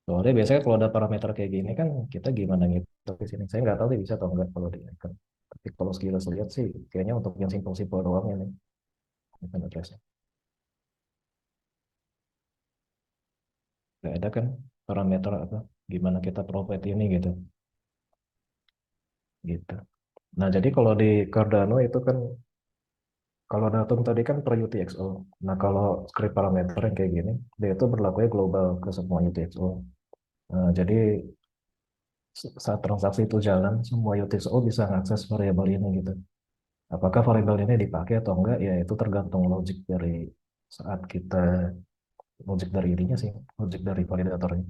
B: Soalnya biasanya kalau ada parameter kayak gini kan kita gimana ngitung di sini. Saya nggak tahu sih bisa atau nggak kalau di Icon. Tapi kalau sekilas lihat sih kayaknya untuk yang simpel-simpel doang ini Icon addressnya. Nggak ada kan parameter apa gimana kita provide ini gitu. Gitu. Nah, jadi kalau di Cardano itu kan kalau datum tadi kan per UTXO. Nah, kalau script parameter yang kayak gini, dia itu berlakunya global ke semua UTXO. Jadi saat transaksi itu jalan, semua UTXO bisa mengakses variabel ini gitu. Apakah variabel ini dipakai atau enggak, ya itu tergantung logik dari saat kita, logik dari ininya sih, logik dari validatornya.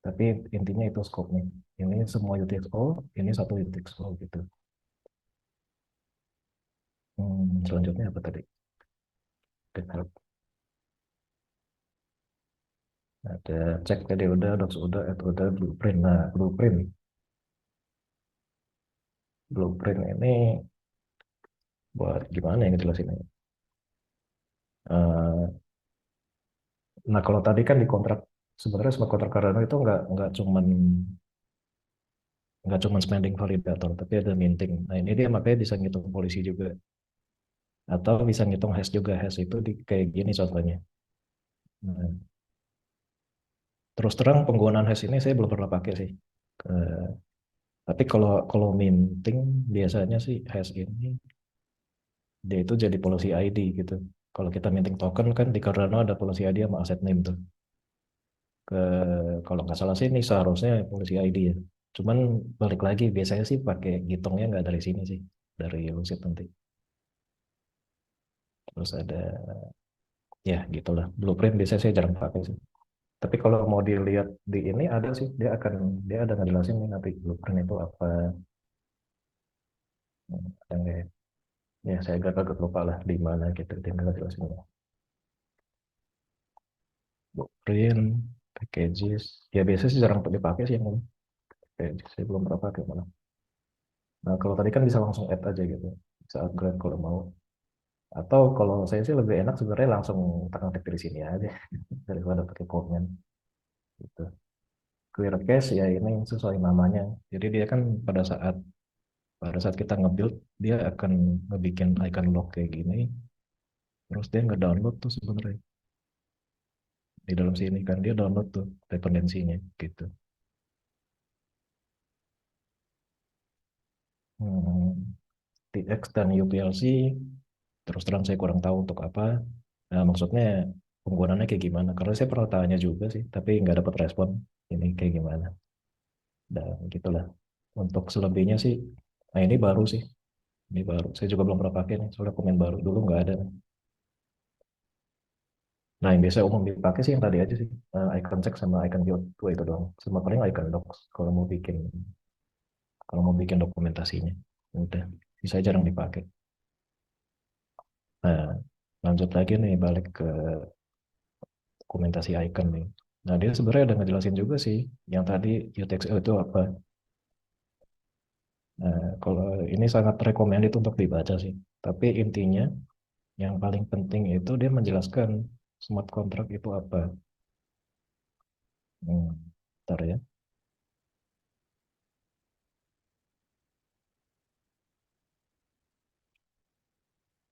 B: Tapi intinya itu scope-nya. Ini semua UTXO, ini satu UTXO gitu. Selanjutnya apa tadi? Develop. Ada cek tadi udah, docs udah, add udah, blueprint. Nah, blueprint ini buat gimana yang ngejelasinnya? Eh, nah, kalau tadi kan di kontrak, sebenarnya smart kontrak Cardano itu nggak cuman spending validator, tapi ada minting. Nah, ini dia makanya bisa ngitung polisi juga, atau bisa ngitung hash juga. Hash itu kayak gini contohnya. Nah, terus terang penggunaan hash ini saya belum pernah pakai sih. Eh, tapi kalau kalau minting biasanya sih hash ini dia itu jadi policy ID gitu. Kalau kita minting token kan di Cardano ada policy ID sama asset name tuh. Ke kalau nggak salah sih ini seharusnya policy ID ya. Cuman balik lagi biasanya sih pakai gitungnya nggak dari sini sih, dari Lucid nanti. Terus ada ya gitulah. Blueprint biasanya saya jarang pakai sih. Tapi kalau mau dilihat di ini ada sih, dia ada ngejelasin nih nanti blueprint itu apa. Dan ya saya agak lupa lah di mana gitu dia nggak jelasin. Blueprint, packages, ya biasanya sih jarang dipakai sih yang ini. Packages, saya belum pernah pakai malah. Nah kalau tadi kan bisa langsung add aja gitu, bisa upgrade kalau mau. Atau kalau saya sih lebih enak sebenarnya langsung tekan ketik di sini aja daripada pakai komen gitu. Clear cache ya ini sesuai namanya. Jadi dia kan pada saat kita nge-build dia akan ngebikin icon lock kayak gini, terus dia nge-download tuh sebenarnya di dalam sini kan dia download tuh dependensinya gitu. Hmm, TX dan UPLC terus terang saya kurang tahu untuk apa. Nah, maksudnya penggunaannya kayak gimana? Karena saya pernah tanya juga sih, tapi nggak dapat respon. Ini kayak gimana? Dan gitulah. Untuk selebihnya sih, nah ini baru sih. Ini baru. Saya juga belum pernah pakai nih, soalnya komen baru. Dulu nggak ada. Nah, yang biasa umum dipakai sih yang tadi aja sih. Icon check sama icon build. Dua itu doang. Sama paling icon docs kalau mau bikin dokumentasinya. Udah. Saya jarang dipakai. Nah, lanjut lagi nih, balik ke dokumentasi icon nih. Nah, dia sebenarnya udah ngejelasin juga sih. Yang tadi UTXO itu apa. Nah, kalau ini sangat recommended untuk dibaca sih. Tapi intinya yang paling penting itu dia menjelaskan smart contract itu apa. Bentar ya.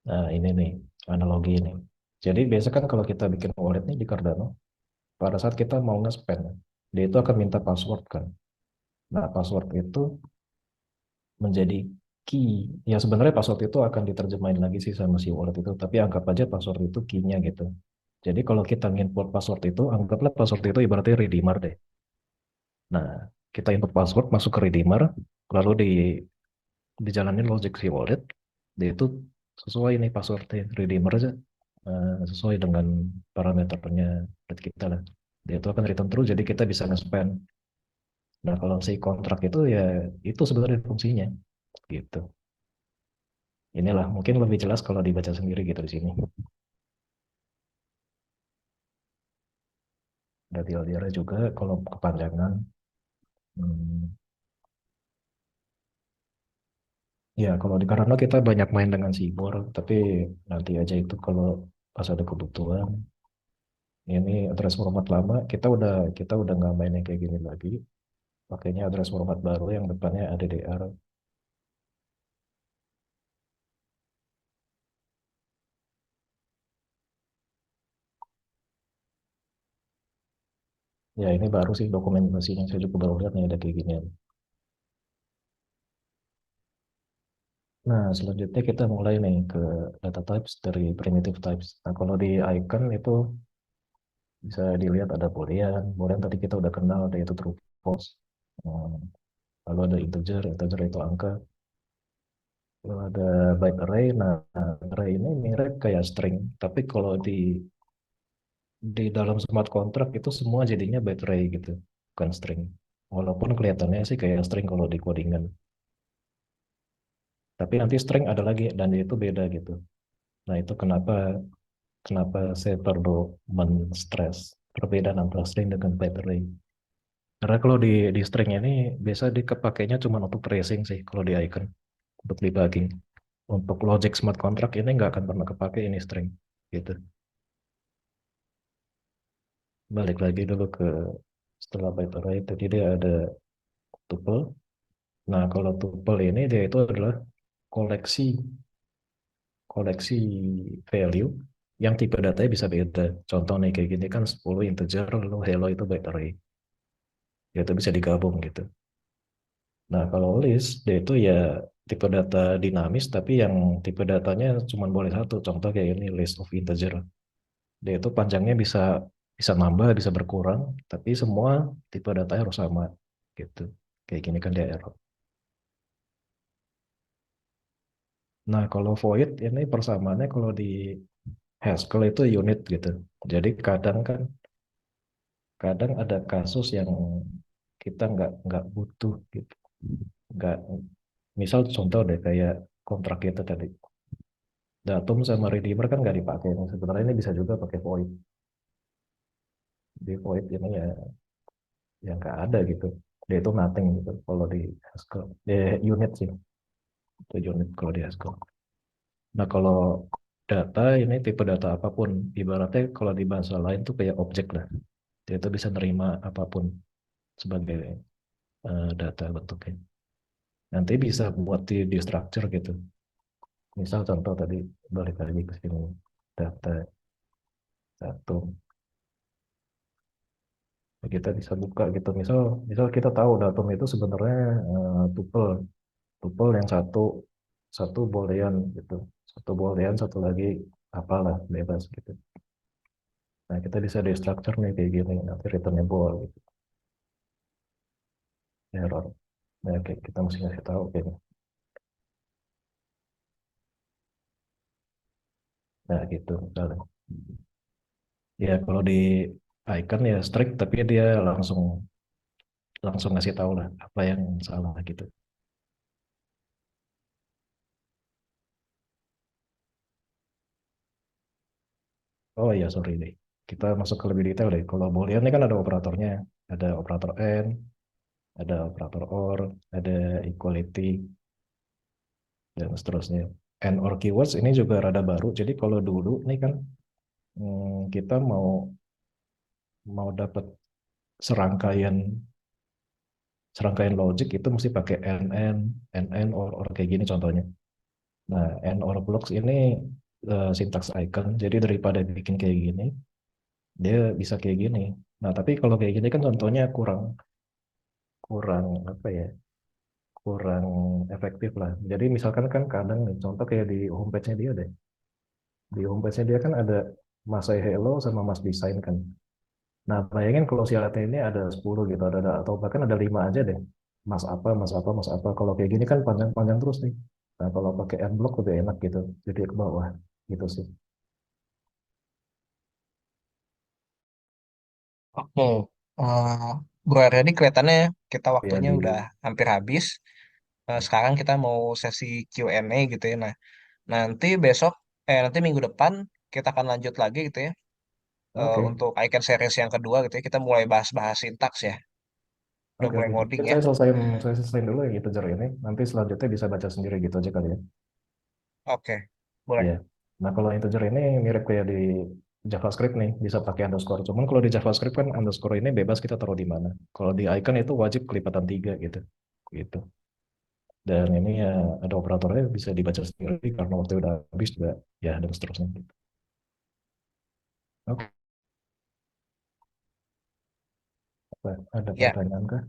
B: Nah, ini nih analogi ini. Jadi biasa kan kalau kita bikin wallet nih di Cardano, pada saat kita mau nge-spend, dia itu akan minta password kan. Nah, password itu menjadi key. Ya sebenarnya password itu akan diterjemahin lagi sih sama si wallet itu, tapi anggap aja password itu key-nya gitu. Jadi kalau kita input password itu, anggaplah password itu ibaratnya redeemer deh. Nah, kita input password masuk ke redeemer, lalu dijalanin logic si wallet, dia itu sesuai nih passwordnya redeemer aja, sesuai dengan parameternya wallet kita lah. Dia itu akan return true, jadi kita bisa nge-spend. Nah, kalau si kontrak itu ya itu sebenarnya fungsinya gitu. Inilah mungkin lebih jelas kalau dibaca sendiri gitu di sini. Ada TLDR juga kalau kepanjangan. Hmm, ya kalau di Karena kita banyak main dengan Sibor, tapi nanti aja itu kalau pas ada kebutuhan. Ini address format lama, kita udah nggak main yang kayak gini lagi. Pakainya address format baru yang depannya ADDR. Ya ini baru sih dokumentasinya, saya juga baru lihat nih ada kayak gini. Nah, selanjutnya kita mulai nih ke data types dari primitive types. Nah, kalau di icon itu bisa dilihat ada boolean. Boolean tadi kita udah kenal, ada itu true false. Hmm, lalu ada integer, integer itu angka. Lalu ada byte array. Nah, array ini mirip kayak string, tapi kalau di dalam smart contract itu semua jadinya byte array gitu, bukan string. Walaupun kelihatannya sih kayak string kalau di codingan. Tapi nanti string ada lagi dan itu beda gitu. Nah, itu kenapa kenapa saya perlu men-stress perbedaan antara string dengan byte array. Karena kalau di string ini biasa dikepakainya cuma untuk tracing sih kalau di icon, untuk debugging. Untuk logic smart contract ini nggak akan pernah kepake ini string gitu. Balik lagi dulu ke setelah byte array tadi dia ada tuple. Nah, kalau tuple ini dia itu adalah koleksi koleksi value yang tipe datanya bisa beda. Contoh nih kayak gini kan 10 integer lalu hello itu byte array. Ya itu bisa digabung gitu. Nah, kalau list dia itu ya tipe data dinamis tapi yang tipe datanya cuma boleh satu. Contoh kayak ini list of integer. Dia itu panjangnya bisa bisa nambah, bisa berkurang, tapi semua tipe datanya harus sama gitu. Kayak gini kan dia error. Nah, kalau void ini persamaannya kalau di Haskell itu unit gitu. Jadi kadang ada kasus yang kita nggak butuh gitu. Nggak, misal contoh deh kayak kontrak kita tadi. Datum sama redeemer kan nggak dipakai. Nah, sebenarnya ini bisa juga pakai void. Di void ini ya yang nggak ada gitu. Dia itu nothing gitu kalau di Haskell. Unit sih, itu unit kalau di Haskell. Nah, kalau data ini tipe data apapun, ibaratnya kalau di bahasa lain tuh kayak objek lah. Dia itu bisa nerima apapun sebagai data bentuknya. Nanti bisa buat di structure gitu. Misal contoh tadi balik lagi ke sini data datum. Kita bisa buka gitu. Misal misal kita tahu datum itu sebenarnya tuple tuple yang satu satu boolean gitu. Satu boolean satu lagi apalah bebas gitu. Nah, kita bisa di structure nih kayak gini nanti returnnya bool gitu. Error. Nah, oke, kita mesti ngasih tahu kayaknya. Nah, gitu misalnya. Ya, kalau di icon ya strict, tapi dia langsung langsung ngasih tahu lah apa yang salah gitu. Oh iya, sorry deh. Kita masuk ke lebih detail deh. Kalau Boolean ini kan ada operatornya. Ada operator AND, ada operator OR, ada equality, dan seterusnya. And OR keywords ini juga rada baru. Jadi kalau dulu nih kan kita mau mau dapat serangkaian serangkaian logik itu mesti pakai NN, or kayak gini contohnya. Nah, and or blocks ini sintaks icon. Jadi daripada bikin kayak gini, dia bisa kayak gini. Nah, tapi kalau kayak gini kan contohnya kurang kurang apa ya? Kurang efektif lah. Jadi misalkan kan kadang nih, contoh kayak di homepage-nya dia deh. Di homepage-nya dia kan ada Mas Say Hello sama Mas Design kan. Nah, bayangin kalau syaratnya ini ada 10 gitu, atau bahkan ada 5 aja deh. mas apa, mas apa. Kalau kayak gini kan panjang-panjang terus nih. Nah, kalau pakai adblock lebih enak gitu. Jadi ke bawah gitu sih.
A: Oke. Eh, Bro Aryadi, kelihatannya kita
B: Ya
A: waktunya udah
B: di
A: hampir habis. Sekarang kita mau sesi Q&A gitu ya. Nah, nanti besok, nanti minggu depan kita akan lanjut lagi gitu ya.
B: Oke,
A: Untuk icon series yang kedua gitu ya. Kita mulai bahas-bahas sintaks ya. Udah
B: oke,
A: mulai
B: oke.
A: ngoding
B: Mungkin
A: ya.
B: saya selesaiin dulu yang integer ini. Nanti selanjutnya bisa baca sendiri gitu aja kali ya.
A: Oke, boleh.
B: Iya. Nah, kalau integer ini mirip kayak di JavaScript nih, bisa pakai underscore. Cuman kalau di JavaScript kan underscore ini bebas kita taruh di mana. Kalau di icon itu wajib kelipatan tiga gitu. Gitu. Dan ini ya ada operatornya bisa dibaca sendiri karena waktu udah habis juga ya dan seterusnya. Gitu. Oke, ada
A: Ya,
B: pertanyaan kah?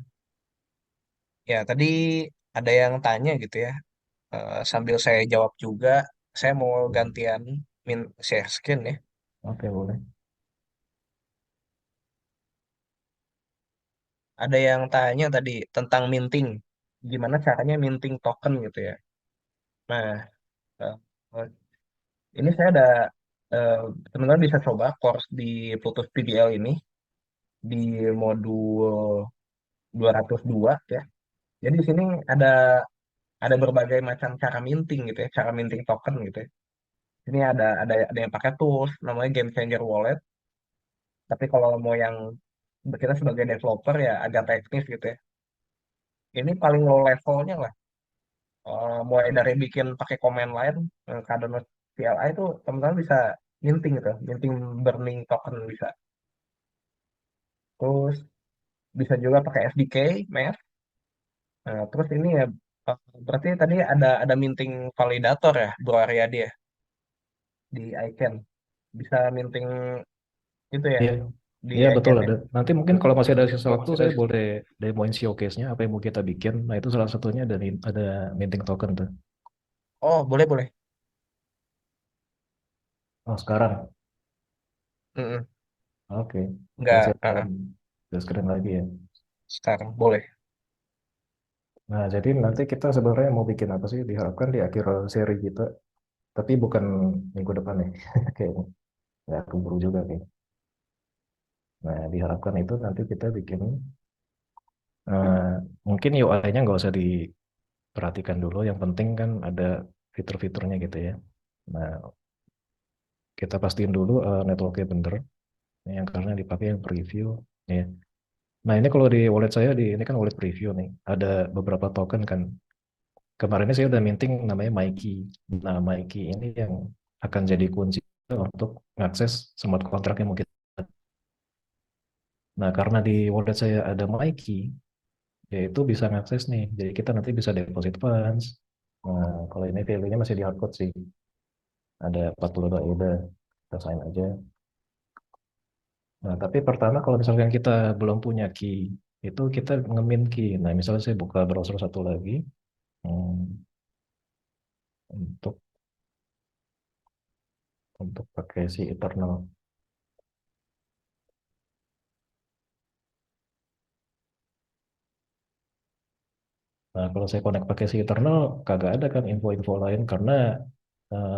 A: ya tadi ada yang tanya gitu ya. Sambil saya jawab juga, saya mau gantian share screen ya.
B: Oke, boleh.
A: Ada yang tanya tadi tentang minting. Gimana caranya minting token gitu ya. Nah, eh, eh, ini saya ada eh, teman-teman bisa coba course di Plutus PDL ini di modul 202 ya. Jadi di sini ada ada berbagai macam cara minting gitu ya, cara minting token gitu ya. Ini ada yang pakai tools namanya Game Changer Wallet. Tapi kalau mau yang kita sebagai developer ya agak teknis gitu ya. Ini paling low levelnya lah. Mulai dari bikin pakai command line, Cardano CLI itu teman-teman bisa minting gitu, minting burning token bisa. Terus bisa juga pakai SDK, Math. Nah, terus ini ya berarti tadi ada minting validator ya, Bro Aryadi ya, di Icon. Bisa minting itu ya
B: Iya,
A: di
B: iya betul
A: Icon ya.
B: ada. Nanti mungkin kalau masih ada sisa
A: Kalau
B: waktu
A: masih ada
B: saya boleh demoin showcase-nya apa yang mau kita bikin. Nah itu salah satunya ada minting token tuh.
A: Oh, boleh boleh.
B: Oh sekarang.
A: Mm-mm.
B: Oke. Jadi
A: Nggak,
B: saya share screen lagi ya.
A: sekarang boleh.
B: Nah jadi nanti kita sebenarnya mau bikin apa sih? Diharapkan di akhir seri kita, tapi bukan minggu depan ya. Kayaknya ya keburu juga kayaknya. Nah diharapkan itu nanti kita bikin eh, mungkin UI-nya nggak usah diperhatikan dulu. Yang penting kan ada fitur-fiturnya gitu ya. Nah kita pastiin dulu networknya bener. Yang karena dipakai yang preview ya. Nah ini kalau di wallet saya ini kan wallet preview nih. Ada beberapa token kan. Kemarin ini saya udah minting namanya Mikey. Nah Mikey ini yang akan jadi kunci untuk mengakses smart contract yang mungkin. Nah karena di wallet saya ada Mikey, yaitu bisa ngakses nih. Jadi kita nanti bisa deposit funds. Nah kalau ini value-nya masih di hardcode sih. Ada 42 ETH. Kita sign aja. Nah, tapi pertama kalau misalkan kita belum punya key, itu kita ngemin key. Nah, misalnya saya buka browser satu lagi hmm, untuk pakai si Eternal. Nah, kalau saya connect pakai si Eternal, kagak ada kan info-info lain karena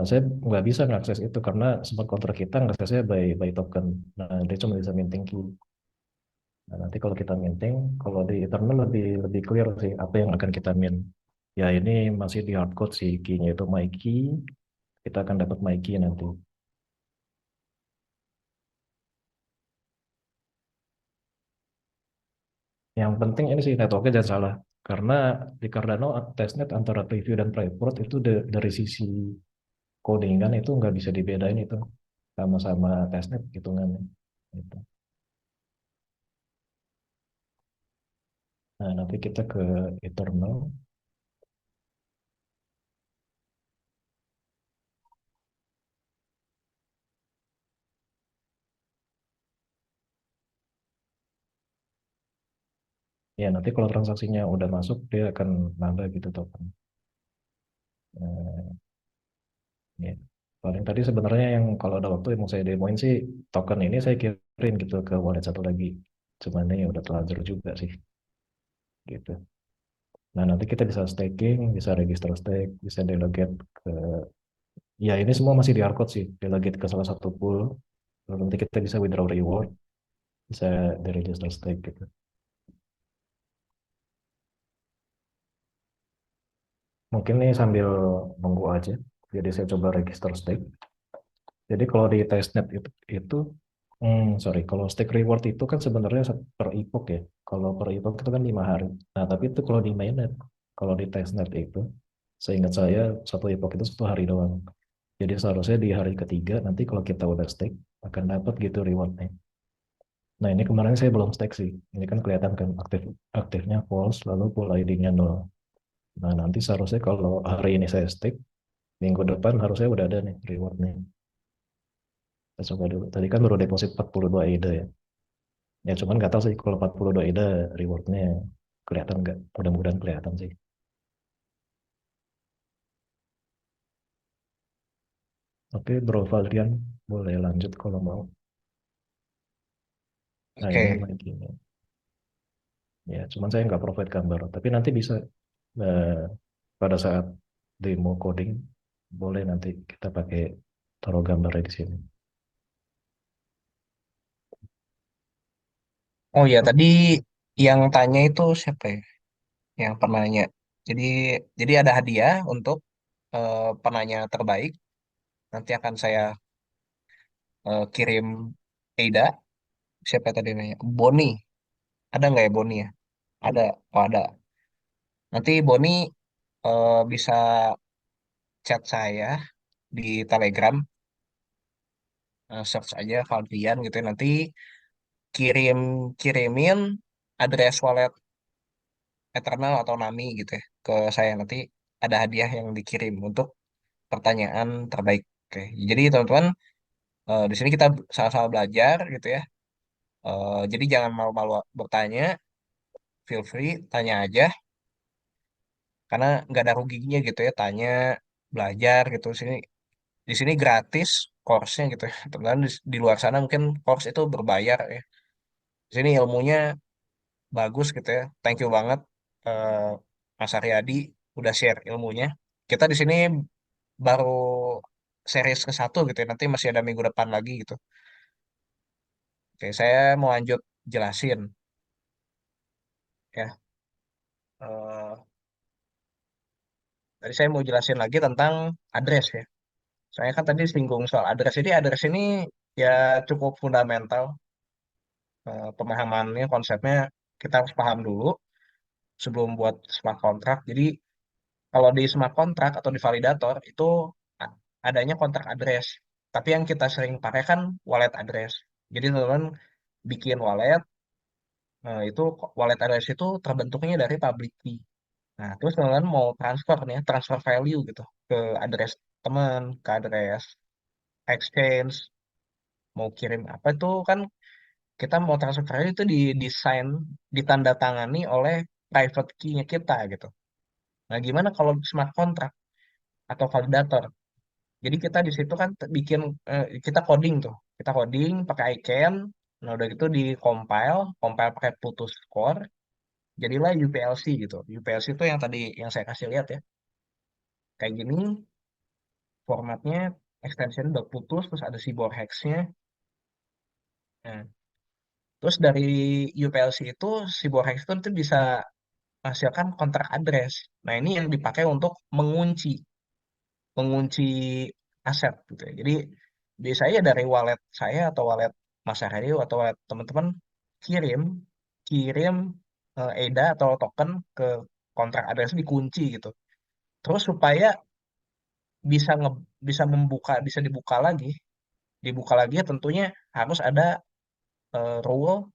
B: saya nggak bisa ngakses itu karena smart contract kita ngaksesnya by token. Nah, dia cuma bisa minting key. Nah, nanti kalau kita minting, kalau di Eternal lebih lebih clear sih apa yang akan kita mint. Ya, ini masih di hardcode sih key-nya itu my key. Kita akan dapat my key nanti. Yang penting ini sih networknya jangan salah. Karena di Cardano testnet antara preview dan private itu dari sisi coding kan itu nggak bisa dibedain itu sama-sama testnet hitungannya. Gitu. Nah nanti kita ke Eternal. Ya nanti kalau transaksinya udah masuk dia akan nambah gitu token. Nah, ya. Paling tadi sebenarnya yang kalau ada waktu yang mau saya demoin sih token ini saya kirim gitu ke wallet satu lagi. Cuman ini udah telanjur juga sih gitu. Nah, nanti kita bisa staking, bisa register stake, bisa delegate ke, ya ini semua masih di hardcode sih, delegate ke salah satu pool, lalu nanti kita bisa withdraw reward, bisa di register stake gitu. Mungkin nih sambil nunggu aja, jadi saya coba register stake. Jadi kalau di testnet itu sorry, kalau stake reward itu kan sebenarnya per epoch ya. Kalau per epoch itu kan 5 hari. Nah, tapi itu kalau di mainnet, kalau di testnet itu, seingat saya satu epoch itu 1 hari doang. Jadi seharusnya di hari ketiga nanti kalau kita udah stake akan dapat gitu rewardnya. Nah, ini kemarin saya belum stake sih. Ini kan kelihatan kan aktifnya false, lalu pool ID-nya nol. Nah, nanti seharusnya kalau hari ini saya stake, minggu depan harusnya udah ada nih rewardnya. Kita coba dulu. Tadi kan baru deposit 42 AIDA ya. Ya cuman nggak tahu sih kalau 42 AIDA rewardnya kelihatan nggak. Mudah-mudahan kelihatan sih. Oke, Bro Valdian, boleh lanjut kalau mau. Nah, ini
A: Oke.
B: lagi ini. Ya, cuman saya nggak provide gambar. Tapi nanti bisa eh, pada saat demo coding, boleh nanti kita pakai taruh gambarnya di sini.
A: Oh ya,
B: Oke.
A: tadi yang tanya itu siapa ya? Yang penanya. Jadi jadi ada hadiah untuk penanya terbaik. Nanti akan saya kirim Eida. Siapa tadi nanya? Boni. Ada nggak ya Boni ya? Ada. Oh ada. Nanti Boni bisa chat saya di Telegram. Search aja Valdian gitu ya. Nanti kirimin address wallet Eternal atau Nami gitu ya ke saya. Nanti ada hadiah yang dikirim untuk pertanyaan terbaik. Oke, jadi teman-teman di sini kita sama-sama belajar gitu ya. Jadi jangan malu-malu bertanya, feel free tanya aja karena nggak ada ruginya gitu ya tanya, belajar gitu. Di sini gratis course-nya gitu ya. Teman-teman di luar sana mungkin course itu berbayar ya. Di sini ilmunya bagus gitu ya. Thank you banget eh, Mas Aryadi udah share ilmunya. Kita di sini baru series ke 1 gitu ya. Nanti masih ada minggu depan lagi gitu. Oke, saya mau lanjut jelasin ya. Eh, Tadi saya mau jelasin lagi tentang address ya. Saya kan tadi singgung soal address. Jadi address ini ya cukup fundamental pemahamannya, konsepnya kita harus paham dulu sebelum buat smart contract. Jadi kalau di smart contract atau di validator itu a- adanya kontrak address. Tapi yang kita sering pakai kan wallet address. Jadi teman-teman bikin wallet, itu wallet address itu terbentuknya dari public key. Nah, terus teman-teman mau transfer nih, ya, transfer value gitu ke address teman, ke address exchange, mau kirim apa itu kan kita mau transfer value itu didesain, ditandatangani oleh private key-nya kita gitu. Nah, gimana kalau smart contract atau validator? Jadi kita di situ kan bikin kita coding tuh. Kita coding pakai ICANN. Nah, udah gitu di compile, compile pakai Plutus Core. Jadilah UPLC gitu. UPLC itu yang tadi yang saya kasih lihat ya. Kayak gini formatnya, extension udah putus, terus ada keyboard hex-nya. Nah, terus dari UPLC itu keyboard hex itu bisa menghasilkan kontrak address. Nah, ini yang dipakai untuk mengunci aset gitu ya. Jadi biasanya dari wallet saya atau wallet Mas Aryo atau wallet teman-teman kirim kirim EDA atau token ke kontrak address dikunci gitu. Terus supaya bisa bisa bisa dibuka lagi ya tentunya harus ada rule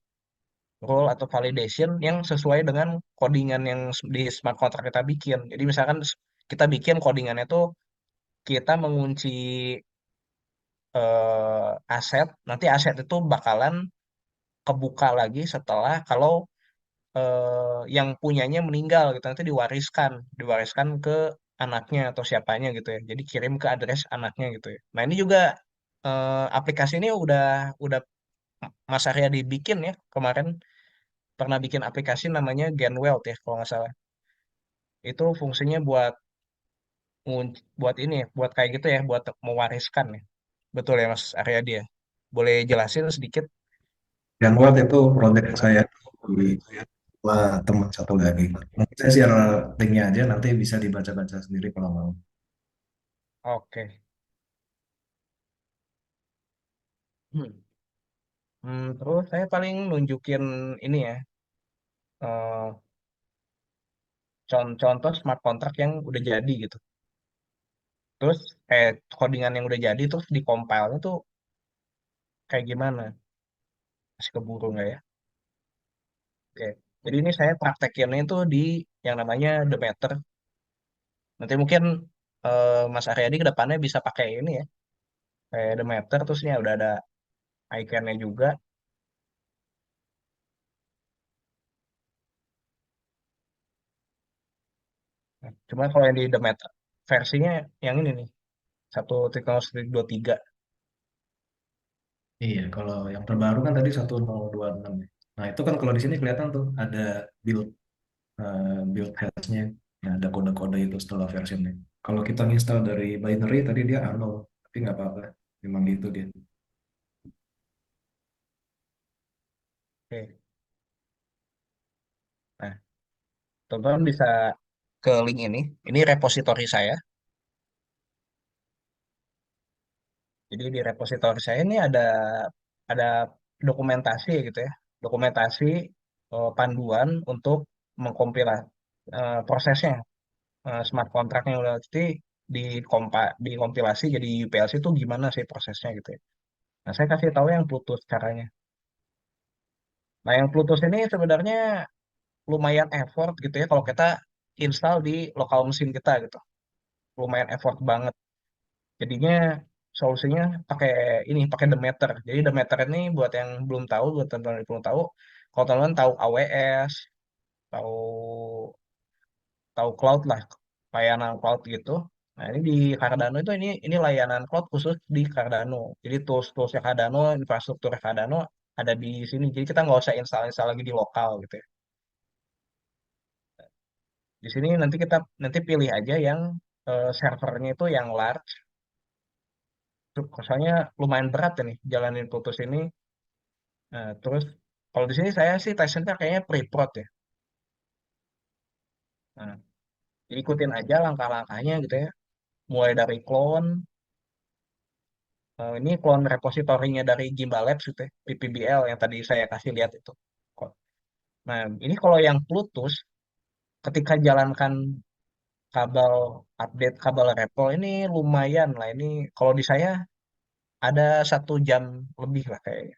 A: rule atau validation yang sesuai dengan codingan yang di smart contract kita bikin. Jadi misalkan kita bikin codingannya tuh kita mengunci aset, nanti aset itu bakalan kebuka lagi setelah kalau yang punyanya meninggal gitu, nanti diwariskan ke anaknya atau siapanya gitu ya. Jadi kirim ke address anaknya gitu ya. Nah ini juga aplikasi ini udah Mas Arya dibikin ya kemarin pernah bikin aplikasi namanya Genwealth ya kalau nggak salah. itu fungsinya buat buat ini ya, buat kayak gitu ya, buat mewariskan ya. Betul ya Mas Aryadi ya. Boleh jelasin sedikit?
B: Jamboard itu project saya di sama teman satu lagi. Mungkin saya share linknya aja, nanti bisa dibaca-baca sendiri kalau mau.
A: Oke. Hmm. Terus saya paling nunjukin ini ya, eh, contoh smart contract yang udah jadi gitu. Terus codingan yang udah jadi terus di compile tuh kayak gimana? Masih keburu nggak ya? Oke. Jadi ini saya praktekinnya itu di yang namanya Demeter. Nanti mungkin Mas Aryadi ke depannya bisa pakai ini ya, kayak Demeter terus ini udah ada iconnya juga. Nah, cuma kalau yang di Demeter versinya yang ini nih, 1.0.23.
B: Iya, kalau yang terbaru kan tadi 1026 ya. Nah, itu kan kalau di sini kelihatan tuh ada build build hash-nya, ya, ada kode-kode itu setelah versionnya. Kalau kita install dari binary tadi dia Arnold, tapi nggak apa-apa, memang gitu dia.
A: Oke. Nah, teman-teman bisa ke link ini. Ini repositori saya. Jadi di repositori saya ini ada dokumentasi gitu ya. Dokumentasi panduan untuk mengkompilasi prosesnya. Smart contract yang udah pasti dikompilasi jadi UPLC itu gimana sih prosesnya gitu ya. Nah, saya kasih tahu yang Plutus caranya. Nah, yang Plutus ini sebenarnya lumayan effort gitu ya kalau kita install di lokal mesin kita gitu. Lumayan effort banget. Jadinya solusinya pakai ini, pakai Demeter. Jadi Demeter ini buat yang belum tahu, buat teman-teman yang belum tahu, kalau teman-teman tahu AWS, tahu tahu cloud lah, layanan cloud gitu. Nah, ini di Cardano itu ini layanan cloud khusus di Cardano. Jadi tools-toolsnya Cardano, infrastruktur Cardano ada di sini. Jadi kita nggak usah install-install lagi di lokal gitu ya. Di sini nanti pilih aja yang servernya itu yang large. Soalnya lumayan berat ya nih jalanin putus ini. Nah, terus kalau di sini saya sih tesnya kayaknya pre-prod ya. Nah, jadi ikutin aja langkah-langkahnya gitu ya. Mulai dari clone, ini clone repositorinya dari Gimbal Labs gitu ya, PPBL yang tadi saya kasih lihat itu. Nah, ini kalau yang Bluetooth, ketika jalankan kabel update kabel repo ini lumayan lah. Ini kalau di saya ada 1 jam lebih lah kayaknya.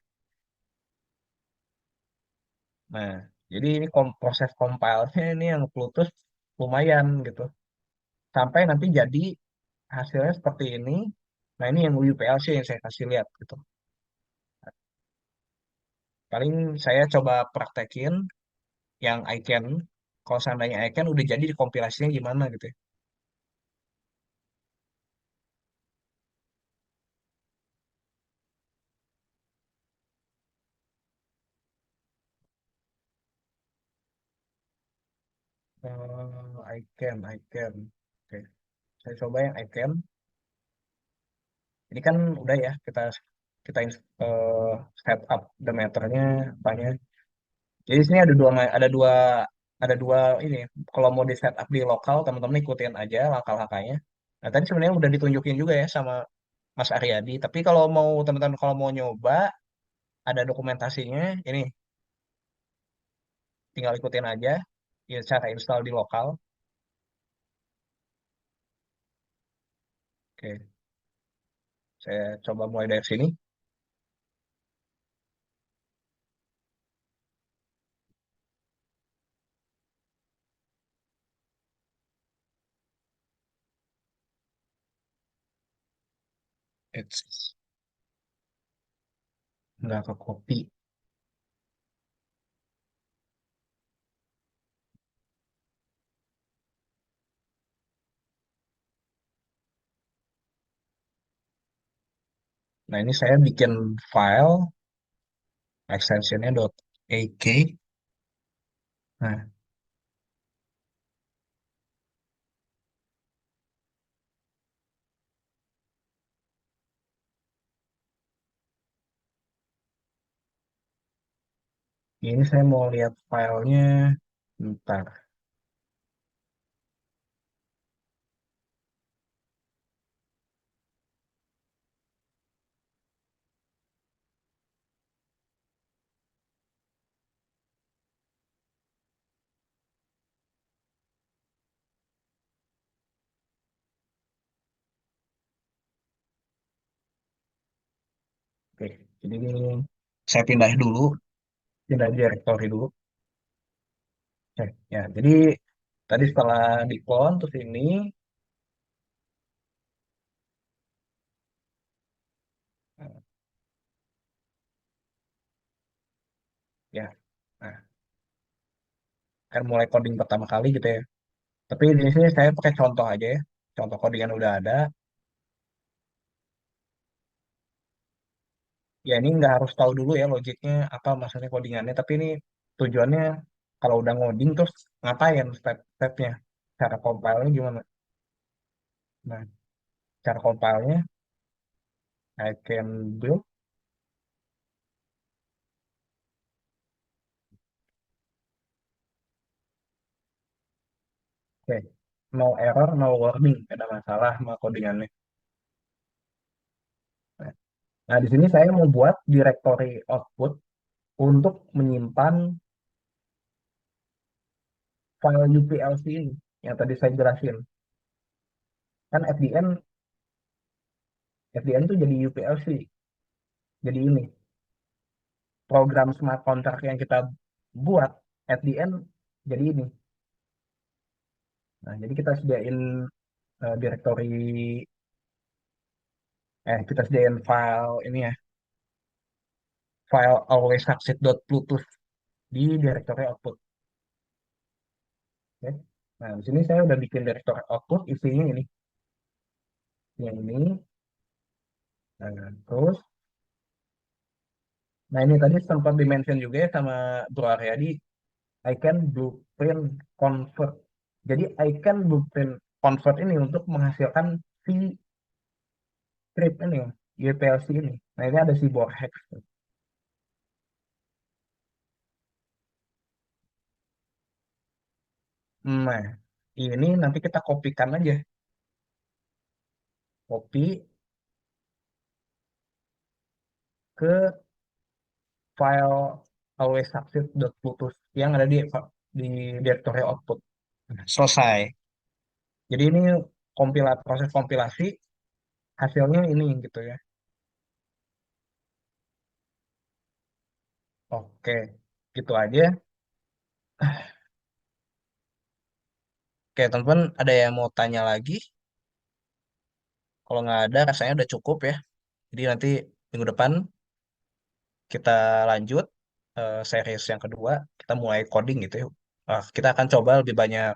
A: Nah, jadi ini proses compile-nya ini yang Bluetooth lumayan gitu. Sampai nanti jadi hasilnya seperti ini. Nah, ini yang UPLC yang saya kasih lihat gitu. Paling saya coba praktekin yang icon. Kalau seandainya icon udah jadi dikompilasinya gimana gitu ya. Icon. Oke, saya coba yang icon. Ini kan udah ya kita setup the meternya banyak. Jadi di sini ada dua ini. Kalau mau di setup di lokal, teman-teman ikutin aja langkah-langkahnya. Nah, tadi sebenarnya udah ditunjukin juga ya sama Mas Aryadi. Tapi kalau mau teman-teman kalau mau nyoba, ada dokumentasinya. Ini tinggal ikutin aja. Ya, cara install di lokal. Oke, saya coba mulai dari sini. It's nggak ke copy. Nah, ini saya bikin file extensionnya .ak. 'Ak. Nah, Ini saya mau lihat filenya. Bentar. Oke, jadi ini saya pindah dulu, pindah directory dulu. Oke, ya, jadi tadi setelah di clone terus ini, eh, ya, nah, kan mulai coding pertama kali gitu ya. Tapi di sini saya pakai contoh aja ya, contoh codingan udah ada. Ya ini nggak harus tahu dulu ya logiknya apa maksudnya codingannya, tapi ini tujuannya kalau udah ngoding terus ngapain step-stepnya, cara compile-nya gimana. Nah, cara compile-nya I can build, oke, no error, no warning, nggak ada masalah sama codingannya. Nah, nah, di sini saya mau buat directory output untuk menyimpan file UPLC ini yang tadi saya jelasin. Kan at the end tuh jadi UPLC. Jadi ini program smart contract yang kita buat at the end jadi ini. Nah, jadi kita sediain directory, kita sediain file ini ya, file always_succeed.bluetooth di directory output. Ya. Nah, di sini saya udah bikin directory output isinya ini, yang ini. Nah, terus, nah ini tadi sempat dimention juga ya sama Bro Aryadi, I can blueprint convert. Jadi I can blueprint convert ini untuk menghasilkan si script ini, UPLC ini. Nah ini ada si Borhex. Nah ini nanti kita kopikan aja, copy ke file always_succeed.bluetooth yang ada di directory output. Nah, selesai. Jadi ini proses kompilasi hasilnya ini gitu ya. Oke, gitu aja. Oke, teman-teman, ada yang mau tanya lagi? Kalau nggak ada, rasanya udah cukup ya. Jadi nanti minggu depan kita lanjut series yang kedua. Kita mulai coding gitu ya. Kita akan coba lebih banyak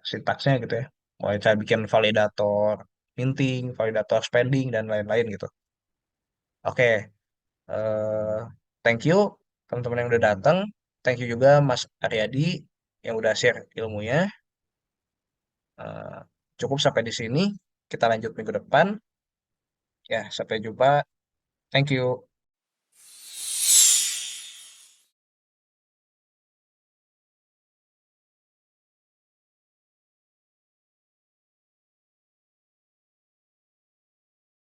A: sintaksnya gitu ya. Mulai cara bikin validator minting, validator spending, dan lain-lain gitu. Oke, eh, thank you teman-teman yang udah datang. Thank you juga Mas Aryadi yang udah share ilmunya. Eh, Cukup sampai di sini. Kita lanjut minggu depan. Ya, sampai jumpa. Thank you.